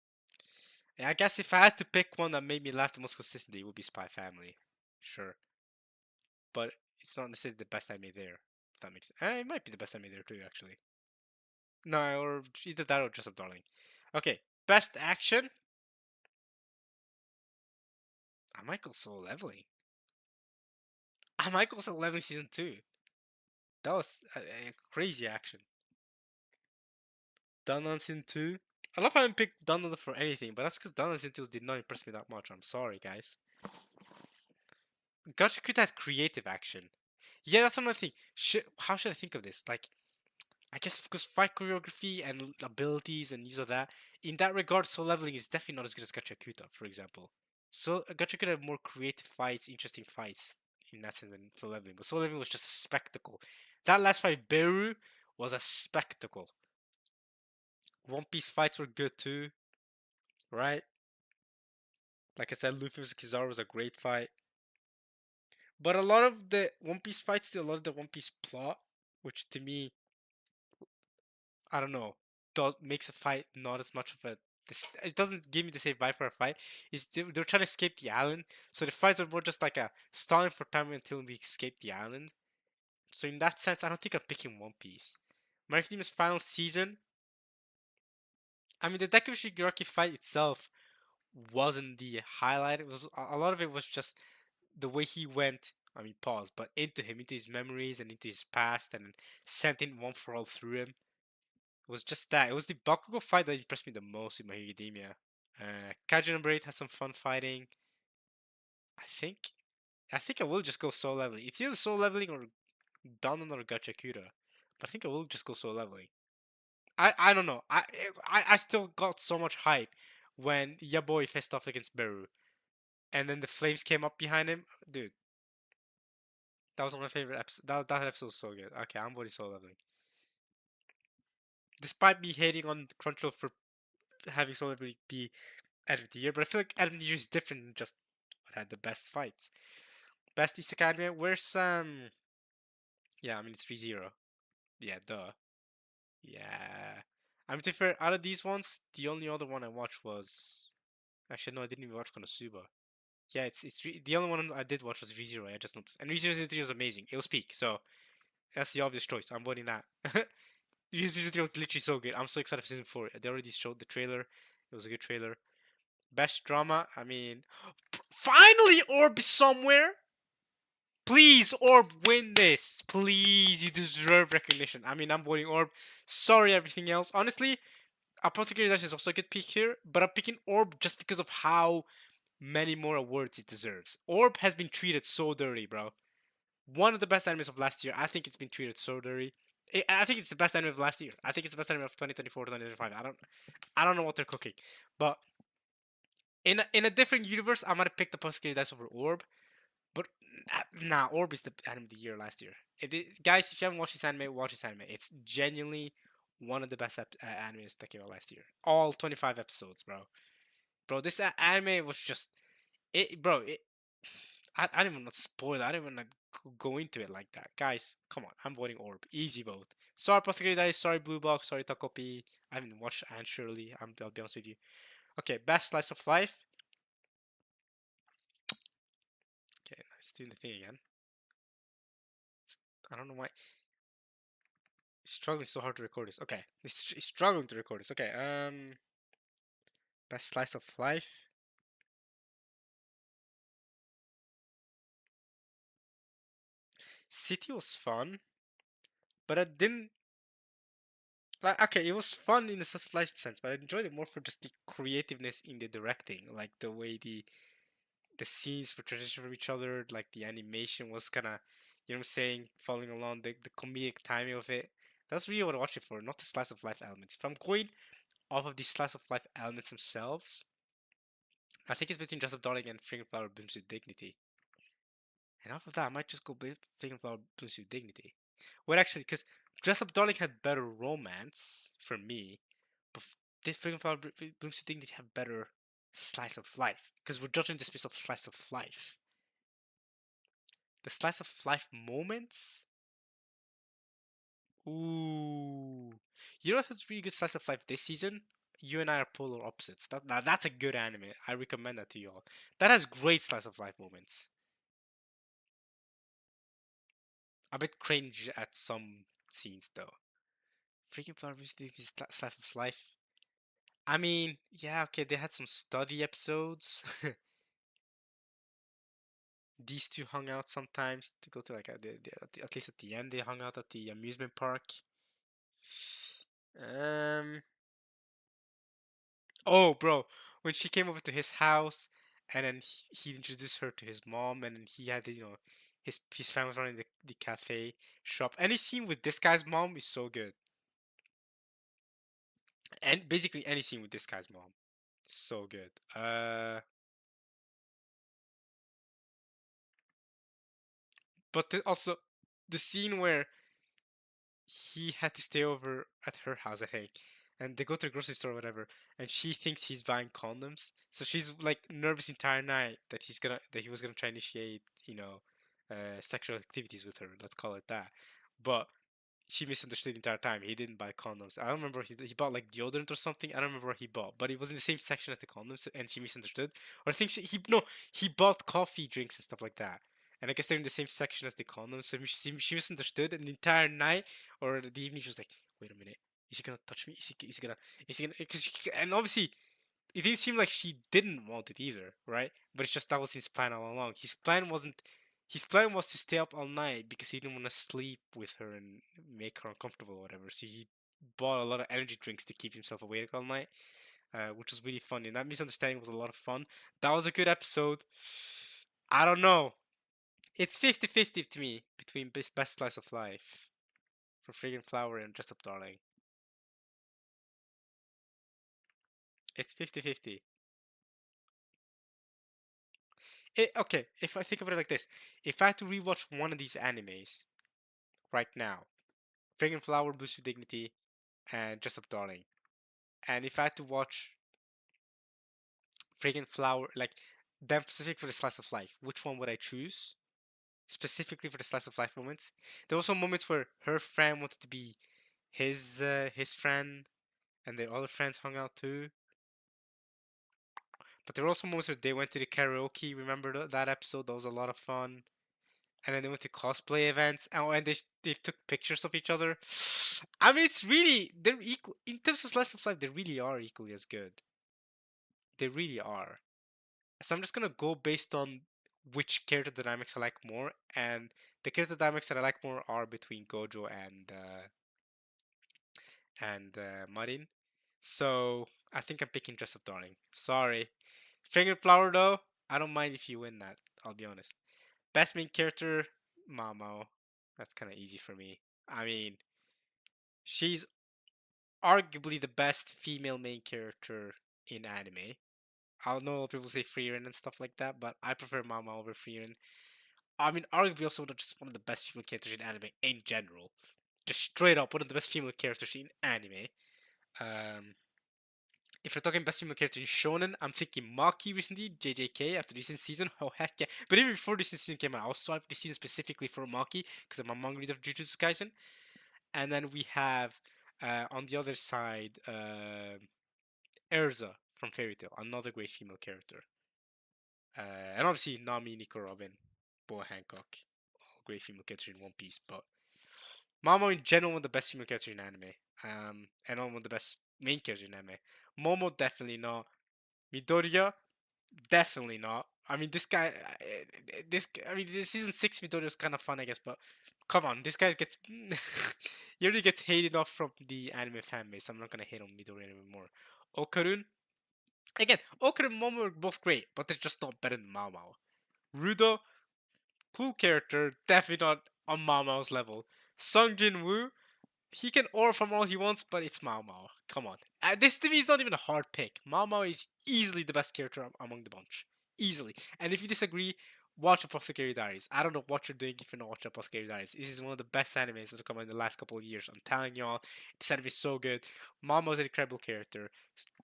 Yeah, I guess if I had to pick one that made me laugh the most consistently, it would be Spy Family. Sure. But it's not necessarily the best I made there. If that makes sense. It might be the best I made there too, actually. No, or either that or Just Up Darling. Okay, best action. I might go Solo Leveling. I might go Solo Leveling Season 2. That was a crazy action. Dandan Season 2. I love how I picked Dandan for anything, but that's because Dandan Season 2 did not impress me that much. I'm sorry, guys. Gacha could have creative action. Yeah, that's another thing. How should I think of this? Like, I guess because fight choreography and abilities and use of that, in that regard, Soul Leveling is definitely not as good as Gachakuta, for example. So Gachakuta have more creative fights, interesting fights in that sense than Soul Leveling, but Soul Leveling was just a spectacle. That last fight, Beru, was a spectacle. One Piece fights were good too, right? Like I said, Luffy vs Kizaru was a great fight. But a lot of the One Piece fights, a lot of the One Piece plot, which to me I don't know, makes a fight not as much of a. It doesn't give me the same vibe for a fight. Is they're trying to escape the island, so the fights are more just like a stalling for time until we escape the island. So in that sense, I don't think I'm picking One Piece. My Academia's final season. I mean, the Deku Shigaraki fight itself wasn't the highlight. It was a lot of it was just the way he went. I mean, pause, but into him, into his memories and into his past, and sent in one for all through him. It was just that. It was the Bakugo fight that impressed me the most in My Hero Academia. Kaiju Number 8 had some fun fighting. I think I think I will just go soul leveling. It's either soul leveling or Danon or Gachakura. But I think I will just go soul leveling. I don't know. I still got so much hype when Yaboy faced off against Beru, and then the flames came up behind him. Dude, that was one of my favorite episodes. That episode was so good. Okay, I'm voting soul leveling. Despite me hating on Crunchyroll for having soul leveling be end of the year, but I feel like end of the year is different than just what had the best fights. Best Isekai anime. Where's Yeah, I mean it's 3-0. Yeah, duh. Yeah. I mean, to be fair, out of these ones, the only other one I watched was actually no, I didn't even watch Konosuba. Yeah, the only one I did watch was ReZero. I just noticed, and ReZero 3 was amazing. It was peak, so that's the obvious choice. I'm voting that. ReZero 3 was literally so good. I'm so excited for season 4. They already showed the trailer. It was a good trailer. Best drama. I mean, finally Orb somewhere. Please, Orb, win this. Please, you deserve recognition. I mean, I'm voting Orb. Sorry, everything else. Honestly, Apothecary Dash is also a good pick here, but I'm picking Orb just because of how many more awards it deserves. Orb has been treated so dirty, bro. One of the best animes of last year. I think it's been treated so dirty. I think it's the best anime of last year. I think it's the best anime of 2024 2025. I don't know what they're cooking, but in a different universe, I might have picked Apothecary Dice over Orb. But nah, Orb is the anime of the year last year. Guys, if you haven't watched this anime, watch this anime. It's genuinely one of the best animes that came out last year. All 25 episodes, bro. Bro, this anime was just it, bro. I don't even want to spoil it. I don't even want to go into it like that. Guys, come on. I'm voting Orb. Easy vote. Sorry, Apothecary Dice. Sorry, Blue Box. Sorry, Takopi. I haven't watched Anne Shirley. I'll be honest with you. Okay, best slice of life. Okay, let's do the thing again. I don't know why. It's struggling so hard to record this. Okay, it's struggling to record this. Okay, best slice of life. City was fun, but I didn't like. Okay, it was fun in the slice of life sense, but I enjoyed it more for just the creativeness in the directing, like the way the scenes were transitioning from each other, like the animation was kind of, you know what I'm saying, following along the comedic timing of it. That's really what I watch it for, not the slice of life elements. If I'm going off of the slice of life elements themselves, I think it's between Joseph Darling and Freaking Flower Blooms with Dignity. And off of that, I might just go Freaking Flower Blooms with Dignity. Well, actually, because Dress Up Darling had better romance for me, but did Freaking Flower Blooms with Dignity have better slice of life? Because we're judging this based off slice of life. The slice of life moments. Ooh, you know what has really good slice of life this season? You and I are polar opposites. That's a good anime. I recommend that to you all. That has great slice of life moments. A bit cringe at some scenes though. Freaking Flower Music is slice of life. I mean, yeah, okay, they had some study episodes. These two hung out sometimes to go to like at least at the end they hung out at the amusement park. Um, oh, bro, when she came over to his house, and then he introduced her to his mom, and then he had his family was running the cafe shop. Any scene with this guy's mom is so good, and basically any scene with this guy's mom, so good. But also the scene where he had to stay over at her house, I think, and they go to the grocery store or whatever, and she thinks he's buying condoms, so she's like nervous the entire night that he was gonna try and initiate, sexual activities with her. Let's call it that. But she misunderstood the entire time. He didn't buy condoms. I don't remember he bought like deodorant or something. I don't remember what he bought, but it was in the same section as the condoms, and she misunderstood. Or I think he bought coffee drinks and stuff like that. And I guess they're in the same section as the condoms, so she misunderstood. And the entire night or the evening, she was like, "Wait a minute, is he gonna touch me? Is he gonna?" Because and obviously it didn't seem like she didn't want it either, right? But it's just that was his plan all along. His plan was to stay up all night because he didn't want to sleep with her and make her uncomfortable or whatever. So he bought a lot of energy drinks to keep himself awake all night, which was really funny. And that misunderstanding was a lot of fun. That was a good episode. I don't know. It's 50-50 to me between best slice of life for friggin' flower and dress up darling. It's 50-50. Okay, if I think of it like this, if I had to rewatch one of these animes right now, friggin' flower, boost your dignity, and dress up darling, and if I had to watch friggin' flower, like them specific for the slice of life, which one would I choose? Specifically for the slice of life moments. There were some moments where her friend wanted to be his friend, and the other friends hung out too. But there were also moments where they went to the karaoke. Remember that episode? That was a lot of fun. And then they went to cosplay events, and they took pictures of each other. I mean, it's really they're equal in terms of slice of life. They really are equally as good. They really are. So I'm just gonna go based on which character dynamics I like more, and the character dynamics that I like more are between Gojo and Marin. So I think I'm picking Dress Up Darling. Sorry, Finger Flower though. I don't mind if you win that. I'll be honest. Best main character, Mamo. That's kind of easy for me. I mean, she's arguably the best female main character in anime. I know people say Frieren and stuff like that, but I prefer Mama over Frieren. I mean, arguably also just one of the best female characters in anime in general. Just straight up, one of the best female characters in anime. Um, if we're talking best female character in Shonen, I'm thinking Maki recently, JJK, after the recent season. Oh, heck yeah. But even before this season came out, I was so hyped this season specifically for Maki, because I'm a manga reader of Jujutsu Kaisen. And then we have, on the other side, Erza from Fairy Tail, another great female character. And obviously Nami, Nico Robin, Boa Hancock, all great female characters in One Piece. But Mamo in general one of the best female characters in anime. And one of the best main characters in anime. Momo definitely not. Midoriya definitely not. I mean this guy, I mean this season 6 Midoriya is kind of fun I guess, but come on, this guy gets he already gets hated off from the anime fan base. So I'm not gonna hate on Midoriya anymore. Okarun, again, Okarun and Momo are both great, but they're just not better than Mao Mao. Rudo, cool character, definitely not on Mao Mao's level. Sung Jin Woo, he can aura from all he wants, but it's Mao Mao. Come on. This to me is not even a hard pick. Mao Mao is easily the best character among the bunch. Easily. And if you disagree, watch Apothecary Diaries. I don't know what you're doing if you're not watching Apothecary Diaries. This is one of the best animes that have come out in the last couple of years. I'm telling y'all, this anime is so good. Mao Mao is an incredible character.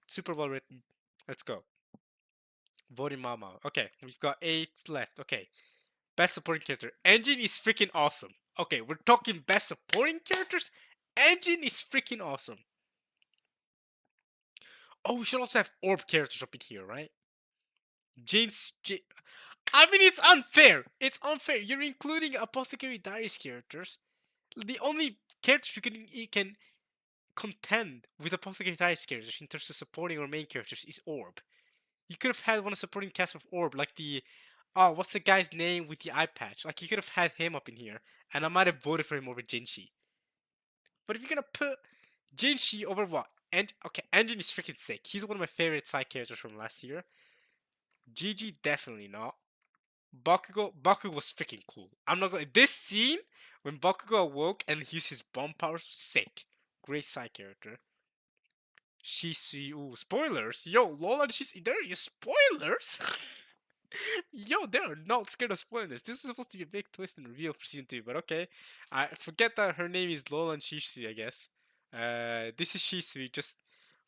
Super well written. Let's go. Voting Mao Mao. Okay, we've got 8 left. Okay. Best supporting character. Engine is freaking awesome. Okay, we're talking best supporting characters. Engine is freaking awesome. Oh, we should also have orb characters up in here, right? Jane's. I mean, it's unfair. It's unfair. You're including Apothecary Diaries characters. The only characters you can contend with Apothecary Diaries characters in terms of supporting or main characters is Orb. You could have had one of supporting cast of Orb, like the what's the guy's name with the eye patch? Like you could have had him up in here, and I might have voted for him over Jinshi. But if you're gonna put Jinshi over what? And okay, Engine is freaking sick. He's one of my favorite side characters from last year. Gigi definitely not. Bakugo was freaking cool. I'm not gonna. This scene when Bakugo awoke and used his bomb powers, sick. Great side character. Shisui, ooh, spoilers. Yo, Lola and Shisui, there are you spoilers. Yo, they are not scared of spoiling this. This is supposed to be a big twist and reveal for season 2, but okay. I forget that her name is Lola and Shisui, I guess. This is Shisui, just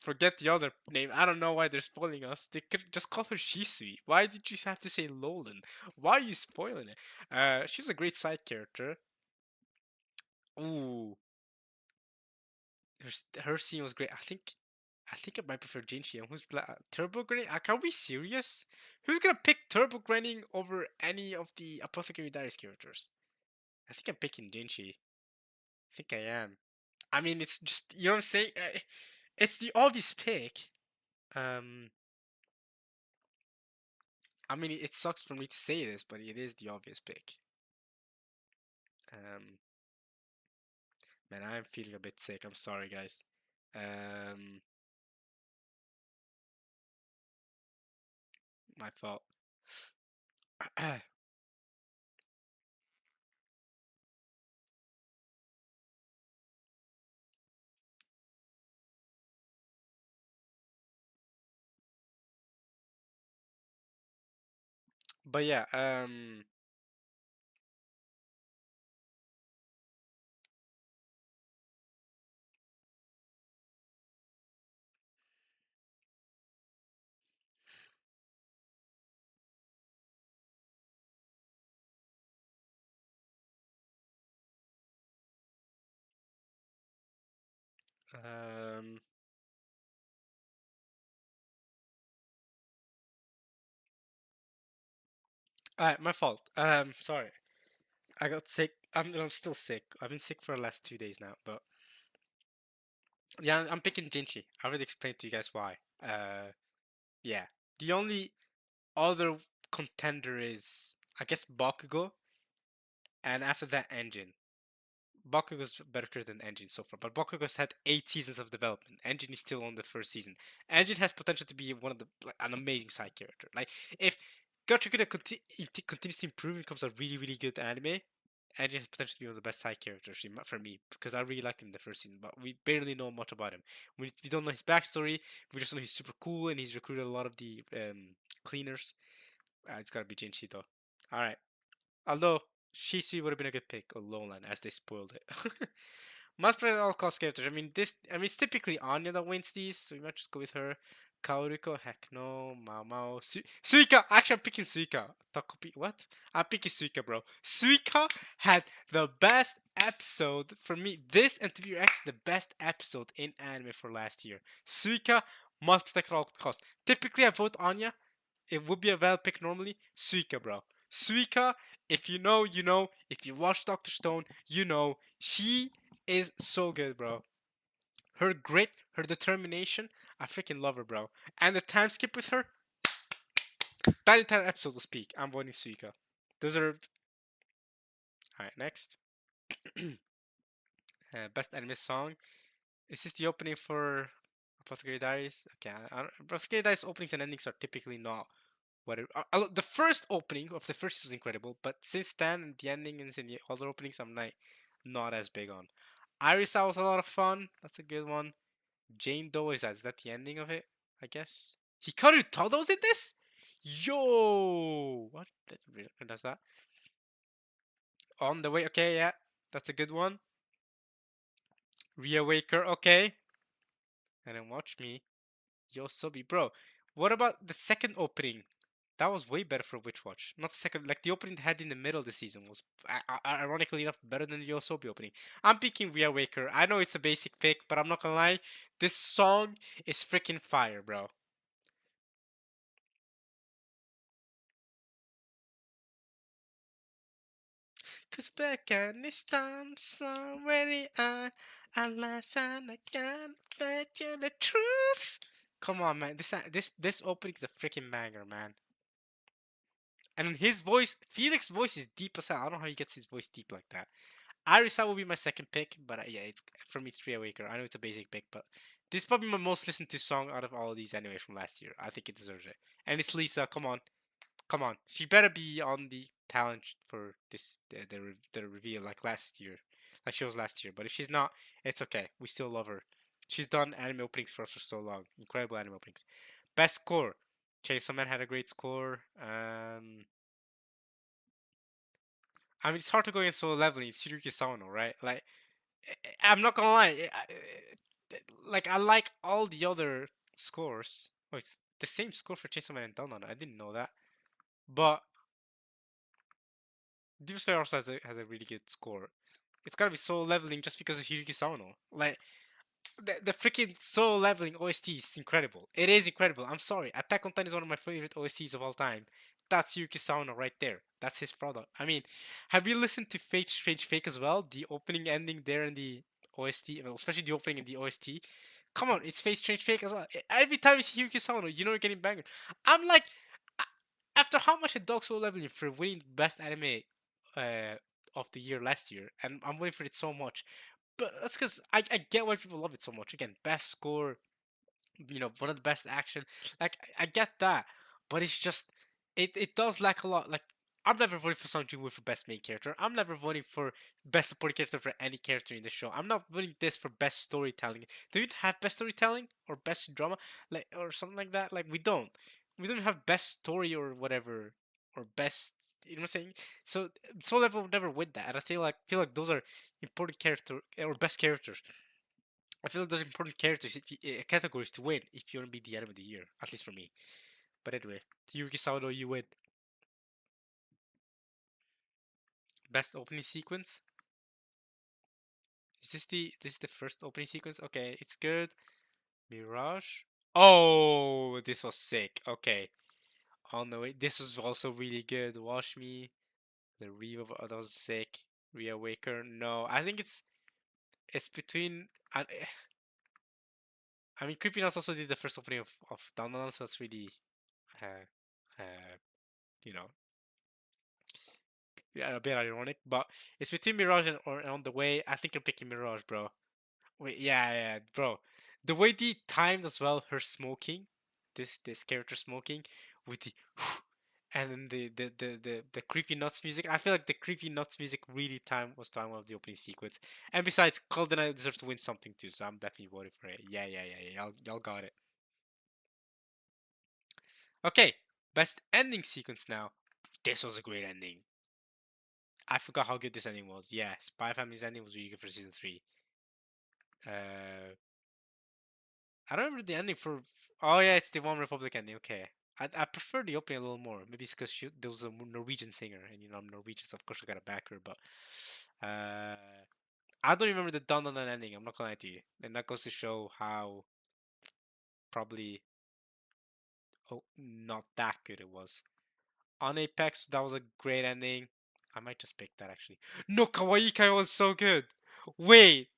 forget the other name. I don't know why they're spoiling us. They could just call her Shisui. Why did you have to say Lolan? Why are you spoiling it? She's a great side character. Ooh, her scene was great. I think I might prefer Jinchi. And Turbo Granny? Are we serious? Who's gonna pick Turbo Granny over any of the Apothecary Diaries characters? I think I'm picking Jinchi. I think I am. I mean, it's just you know what I'm saying. It's the obvious pick. Um, I mean, it sucks for me to say this, but it is the obvious pick. Um, man, I'm feeling a bit sick. I'm sorry, guys. Um, my fault. But yeah, um, alright, my fault. Sorry, I got sick. I'm still sick. I've been sick for the last 2 days now. But yeah, I'm picking Jinchi. I already explained to you guys why. Yeah. The only other contender is, I guess, Bakugo, and after that, Engine. Bakugo's better than Engine so far, but Bakugo's had 8 seasons of development. Engine is still on the first season. Engine has potential to be one of the like, an amazing side character. Like if Gacha if it continues to improve and becomes a really really good anime, Engine has potential to be one of the best side characters for me because I really liked him in the first season, but we barely know much about him. We don't know his backstory. We just know he's super cool and he's recruited a lot of the cleaners. It's gotta be Jinchi though. All right. Although Shisui would have been a good pick or Lowland as they spoiled it. Must play at all cost characters. I mean it's typically Anya that wins these, so we might just go with her. Kaoriko, heck no, Mao Mao, Suika. Actually, I'm picking Suika. Takopi, what? I'm picking Suika, bro. Suika had the best episode for me. This and To Be Your Ex, the best episode in anime for last year. Suika must protect at all costs. Typically, I vote Anya. It would be a valid pick normally. Suika, bro. Suika, if you know, you know. If you watch Doctor Stone, you know. She is so good, bro. Her grit, her determination, I freaking love her, bro. And the time skip with her, that entire episode will speak. I'm voting Suika. Deserved. Alright, next. Best anime song. Is this the opening for Apothecary Diaries? Okay, Apothecary Diaries openings and endings are typically not whatever. The first opening of the first was incredible, but since then, and the ending and the other openings, I'm like not as big on. Irisa was a lot of fun. That's a good one. Jane Doe is that the ending of it? I guess. Hikaru Todo's in this? Yo! What? Does that? On the way. Okay, yeah. That's a good one. Reawaker. Okay. And then watch me. Yosobi. Bro, what about the second opening? That was way better for Witch Watch. Not the second, like the opening they had in the middle of the season was ironically enough better than the Yosobi opening. I'm picking Reawaker. I know it's a basic pick, but I'm not gonna lie. This song is freaking fire, bro. Cause Afghanistan's already on, unless I can fetch you the truth. Come on, man. This opening is a freaking banger, man. And his voice, Felix's voice is deep as hell. I don't know how he gets his voice deep like that. Irisa will be my second pick, but yeah, it's for me it's Reawaker. I know it's a basic pick, but this is probably my most listened to song out of all of these anyways from last year. I think it deserves it. And it's Lisa. Come on, come on. She better be on the talent for this the reveal like last year, like she was last year. But if she's not, it's okay. We still love her. She's done anime openings for us for so long. Incredible anime openings. Best score. Chainsaw Man had a great score. I mean, it's hard to go against solo leveling. It's Hiroki Sawano, right? Like, I'm not gonna lie. Like, I like all the other scores. Oh, it's the same score for Chainsaw Man and Dawn. I didn't know that. But Demon Slayer also has a really good score. It's gotta be solo leveling just because of Hiroki Sawano. Like, the freaking solo leveling OST is incredible. It is incredible. I'm sorry. Attack on Titan is one of my favorite OSTs of all time. That's Yuki Sawano right there. That's his product. I mean, have you listened to Fate Strange Fake as well? The opening ending there in the OST, well, especially the opening in the OST. Come on, it's Fate Strange Fake as well. Every time you see Yuki Sawano, you know you're getting banger. I'm like, after how much a dog solo leveling for winning best anime uh, of the year last year, and I'm waiting for it so much. But that's because I get why people love it so much. Again, best score, one of the best action. Like I get that, but it's just it does lack a lot. Like I'm never voting for Song Joong Woo for best main character. I'm never voting for best supporting character for any character in the show. I'm not voting this for best storytelling. Do you have best storytelling or best drama, like or something like that? Like we don't. We don't have best story or whatever or best. You know what I'm saying? So Soul Level would never win that, and I feel like those are important character or best characters. I feel like those are important characters categories to win if you want to be the anime of the year, at least for me. But anyway, Yuki Sawano, you win. Best opening sequence. Is this the first opening sequence? Okay, it's good. Mirage. Oh, this was sick. Okay. On the way, this was also really good. Wash Me, the Reaver. Oh, that was sick. Reawaker. No, I think it's between. I mean, Creepy Nuts also did the first opening of Dandadan, so it's really, uh, uh, you know, yeah, a bit ironic. But it's between Mirage and On the Way. I think I'm picking Mirage, bro. Wait, yeah, bro. The way they timed as well, her smoking, this character smoking, with the and then the creepy nuts music. I feel like the creepy nuts music really time of the opening sequence. And besides, Golden Eye deserves to win something too, so I'm definitely voting for it. Yeah. Y'all got it. Okay, best ending sequence now. This was a great ending. I forgot how good this ending was. Yeah, Spy Family's ending was really good for season three. Uh, I don't remember the ending for. Oh yeah, it's the One Republic ending. Okay, I prefer the opening a little more. Maybe it's because there was a Norwegian singer, and I'm Norwegian, so of course I gotta back her. But uh, I don't remember the Dun Dun Dun ending. I'm not gonna lie to you, and that goes to show how probably not that good it was. On Apex, that was a great ending. I might just pick that actually. No, Kawaii Kai was so good. Wait,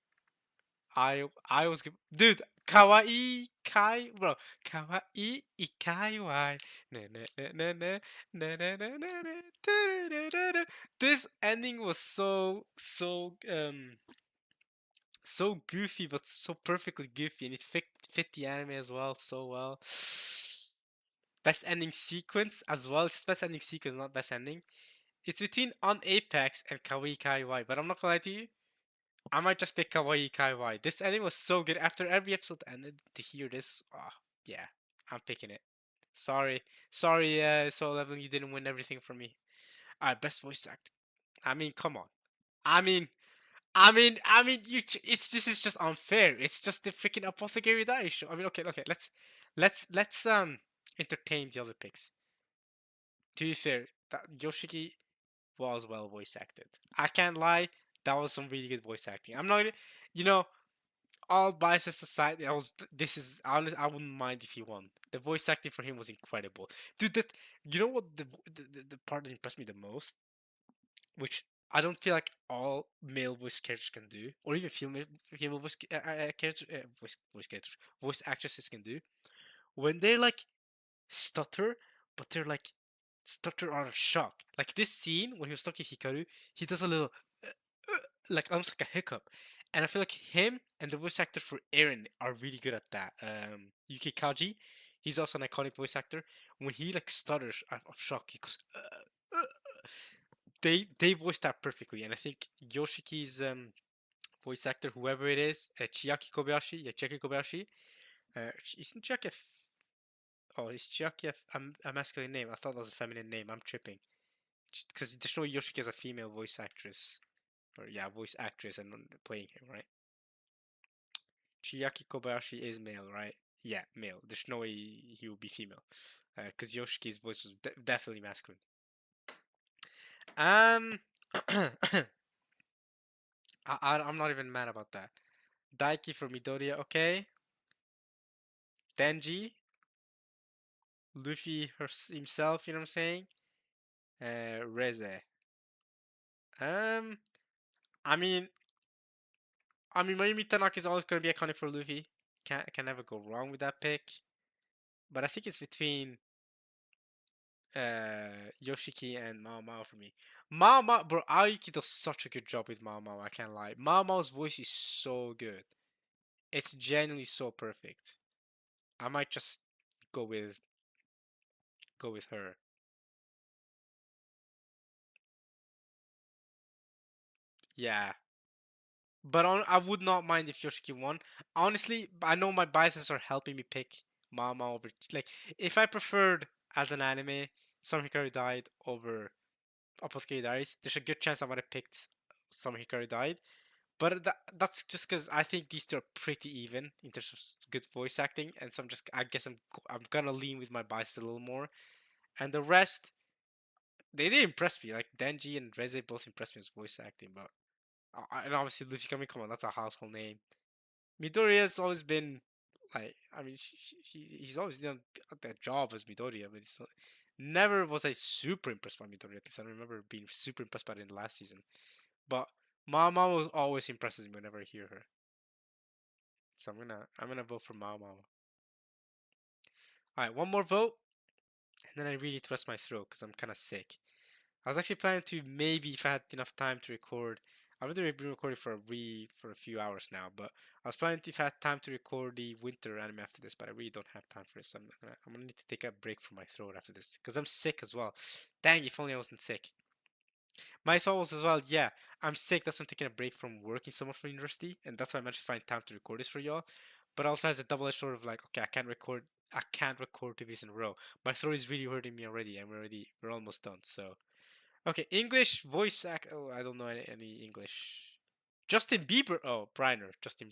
I was dude. Kawaii Kai, bro. Kawaii Ikai wai. Na na na na na na na na na na. This ending was so goofy, but so perfectly goofy, and it fit the anime as well so well. Best ending sequence as well. It's best ending sequence, not best ending. It's between On Apex and Kawaii Kai wai, but I'm not gonna lie to you. I might just pick Kawaii Kaiwai. This ending was so good. After every episode ended, to hear this, oh, yeah, I'm picking it. Sorry, Soul Leveling, you didn't win everything for me. Alright, best voice actor. I mean, come on. I mean, it's this is just unfair. It's just the freaking Apothecary Diary show. I mean, okay, let's entertain the other picks. To be fair, that Yoshiki was well voice acted. I can't lie, that was some really good voice acting. I'm not, you know, all biases aside, I wouldn't mind if he won. The voice acting for him was incredible, dude. That you know what the part that impressed me the most, which I don't feel like all male voice characters can do, or even female voice actresses can do, when they like stutter, but they're like stutter out of shock. Like this scene when he was talking to Hikaru, he does a little like almost like a hiccup. And I feel like him and the voice actor for Eren are really good at that. Yuki Kaji, he's also an iconic voice actor. When he like stutters out of shock, he goes. They voiced that perfectly, and I think Yoshiki's voice actor, whoever it is, Chiaki Kobayashi, isn't Chiaki oh, is Chiaki a masculine name? I thought that was a feminine name. I'm tripping. Because there's no Yoshiki as a female voice actress. Or, yeah, voice actress and playing him, right? Chiaki Kobayashi is male, right? Yeah, male. There's no way he would be female. Because Yoshiki's voice was definitely masculine. Um, I'm not even mad about that. Daiki for Midoriya, okay. Denji, Luffy himself, you know what I'm saying? Reze. Um, I mean, Mayumi Tanaka is always gonna be iconic for Luffy. Can never go wrong with that pick. But I think it's between Yoshiki and Mao Mao for me. Mao Mao, bro, Aoki does such a good job with Mao Mao. I can't lie. Mao Mao's voice is so good. It's genuinely so perfect. I might just go with her. Yeah, but I would not mind if Yoshiki won. Honestly, I know my biases are helping me pick Mao Mao over. Like, if I preferred as an anime, Summer Hikari died over Apothecary Diaries, there's a good chance I might have picked Summer Hikari died. But that's just because I think these two are pretty even in terms of good voice acting, and so I guess I'm gonna lean with my bias a little more. And the rest, they did impress me. Like Denji and Reze both impressed me as voice acting, but and obviously Luffy Kami, come on, that's a household name. Midoriya has always been like, I mean, he's always done that job as Midoriya, but never was I super impressed by Midoriya. At least I don't remember being super impressed by it in the last season. But Mama was always impresses me whenever I hear her. So I'm gonna vote for Mao Mao. Alright, one more vote, and then I really need to rest my throat because I'm kind of sick. I was actually planning to maybe if I had enough time to record. I've already been recording for a few hours now, but I was planning to, if I had time to record the winter anime after this, but I really don't have time for this. So I'm gonna need to take a break from my throat after this because I'm sick as well. Dang, if only I wasn't sick. My thought was as well, yeah, I'm sick. That's why I'm taking a break from working so much for university, and that's why I managed to find time to record this for y'all. But also has a double-edged sword of like, okay, I can't record 2 weeks in a row. My throat is really hurting me already, and we're almost done. So, okay, English voice act. Oh, I don't know any English. Justin Bieber. Oh, Briner. Justin.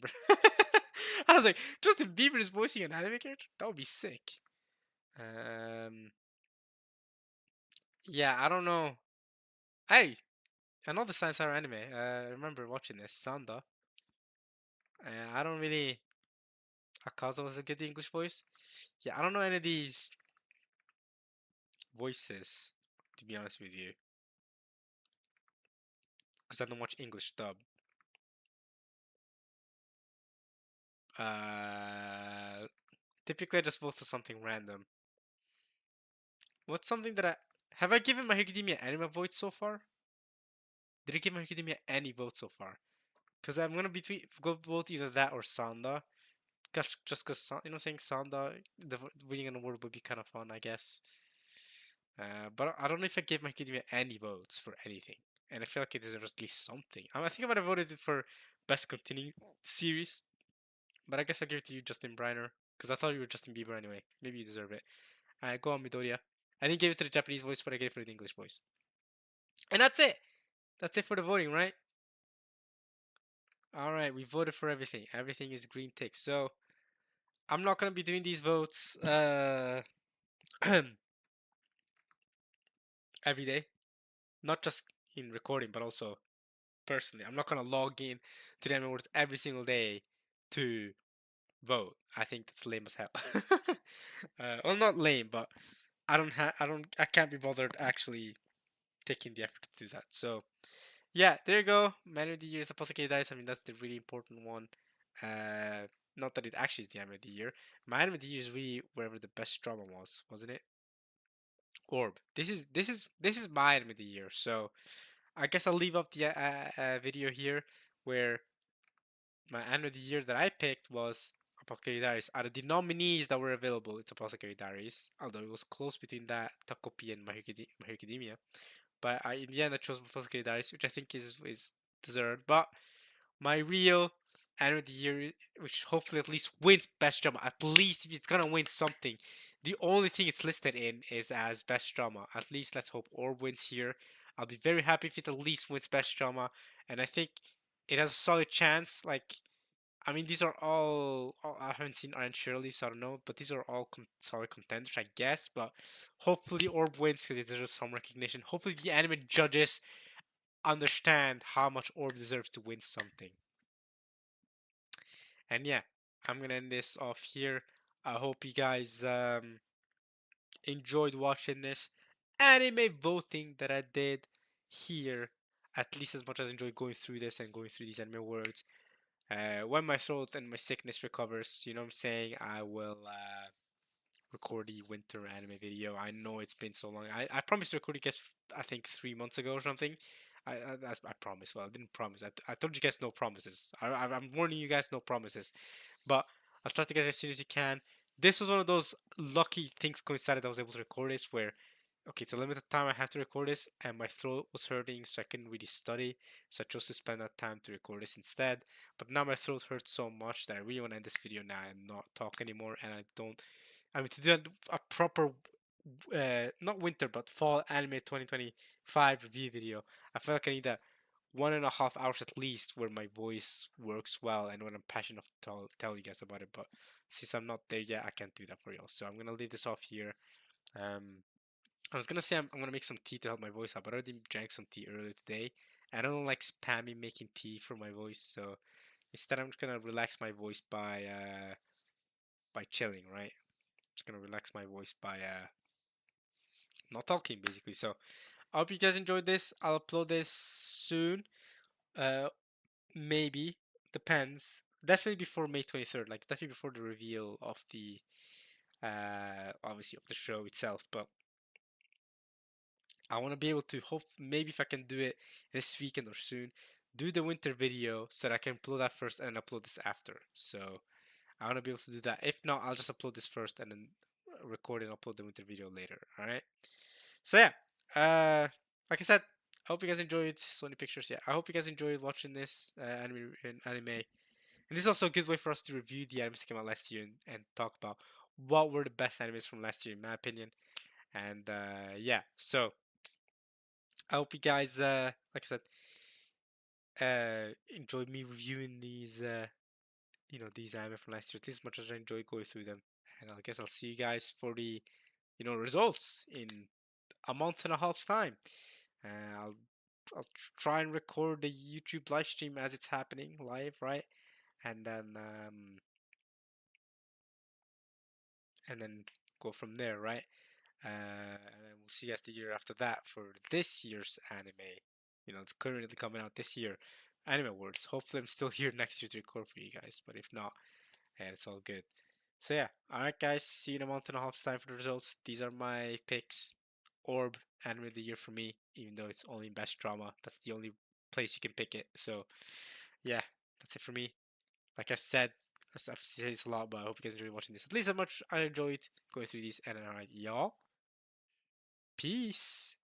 I was like, Justin Bieber is voicing an anime character. That would be sick. Um, yeah, I don't know. Hey, I know the Science Hero anime. I remember watching this. Sanda. I don't really. Akaza was a good English voice. Yeah, I don't know any of these voices, to be honest with you, because I don't watch English dub. Uh, Typically I just vote for something random. What's something that I have I given My Hero Academia anime vote so far? Did I give My Hero Academia any vote so far? Because I'm gonna go vote either that or Sanda. Just because saying Sanda, winning an award would be kind of fun, I guess. But I don't know if I gave My Hero Academia any votes for anything, and I feel like it deserves at least something. I think I might have voted for best continuing series, but I guess I'll give it to you, Justin Briner, because I thought you were Justin Bieber anyway. Maybe you deserve it. Go on, Midoriya. I didn't give it to the Japanese voice, but I gave it for the English voice. And that's it. That's it for the voting, right? All right, we voted for everything. Everything is green tick. So I'm not gonna be doing these votes every day, not just in recording, but also personally. I'm not gonna log in to the Anime Awards every single day to vote. I think that's lame as hell. Well, not lame, but I can't be bothered actually taking the effort to do that. So yeah, there you go. Man of the Year is Apothecary Dice. I mean, that's the really important one. Uh, Not that it actually is the Anime of the Year. My Anime of the Year is really wherever the best drama was, wasn't it? Orb. This is my Anime of the Year. So I guess I'll leave up the video here where my Anime of the Year that I picked was Apothecary Diaries. Out of the nominees that were available, it's Apothecary Diaries. Although it was close between that, Takopi, and My Hero Academia. But in the end, I chose Apothecary Diaries, which I think is deserved. But my real anime of the year, which hopefully at least wins best drama. At least if it's gonna win something, the only thing it's listed in is as best drama. At least let's hope Orb wins here. I'll be very happy if it at least wins best drama, and I think it has a solid chance. Like, I mean, these are all I haven't seen Iron Shirley, so I don't know, but these are all solid contenders, I guess. But hopefully Orb wins because it deserves some recognition. Hopefully the anime judges understand how much Orb deserves to win something. And yeah, I'm gonna end this off here. I hope you guys enjoyed watching this anime voting that I did here, at least as much as I enjoyed going through this and going through these anime words. When my throat and my sickness recovers, you know what I'm saying, I will record the winter anime video. I know it's been so long. I promised to record you guys, I think 3 months ago or something. I promise. Well, I didn't promise. I told you guys no promises. I'm warning you guys, no promises. But I'll try to get as soon as you can. This was one of those lucky things coincided I was able to record this where, okay, it's a limited time I have to record this, and my throat was hurting, so I couldn't really study. So I chose to spend that time to record this instead. But now my throat hurts so much that I really want to end this video now and not talk anymore. And I don't. I mean, to do a proper not winter but fall anime 2025 review video. I feel like I need a 1.5 hours at least where my voice works well and when I'm passionate enough to tell you guys about it. But since I'm not there yet, I can't do that for y'all. So I'm gonna leave this off here. Um, I was gonna say I'm gonna make some tea to help my voice out, but I already drank some tea earlier today. I don't like spammy making tea for my voice, so instead I'm just gonna relax my voice by chilling, right? Just gonna relax my voice by not talking basically. So I hope you guys enjoyed this. I'll upload this soon. Uh, maybe depends. Definitely before May 23rd. Like definitely before the reveal of the obviously of the show itself. But I want to be able to hope maybe if I can do it this weekend or soon, do the winter video so that I can upload that first and upload this after. So I want to be able to do that. If not, I'll just upload this first and then record and upload the winter video later. All right. So yeah, like I said, I hope you guys enjoyed Sony Pictures. Yeah, I hope you guys enjoyed watching this anime. And this is also a good way for us to review the animes that came out last year and talk about what were the best animes from last year, in my opinion. And yeah, so I hope you guys, like I said, enjoyed me reviewing these, these anime from last year at least as much as I enjoy going through them. And I guess I'll see you guys for the, results in a month and a half's time. Uh, I'll try and record the YouTube live stream as it's happening live, right? And then go from there, right? And then we'll see you guys the year after that for this year's anime. It's currently coming out this year. Anime Awards. Hopefully, I'm still here next year to record for you guys. But if not, it's all good. So yeah, all right, guys. See you in a month and a half's time for the results. These are my picks. Orb anime of the year for me, even though it's only best drama. That's the only place you can pick it. So yeah, that's it for me. Like I said, I've said this a lot, but I hope you guys enjoyed watching this at least as much I enjoyed going through these. And alright, y'all. Peace.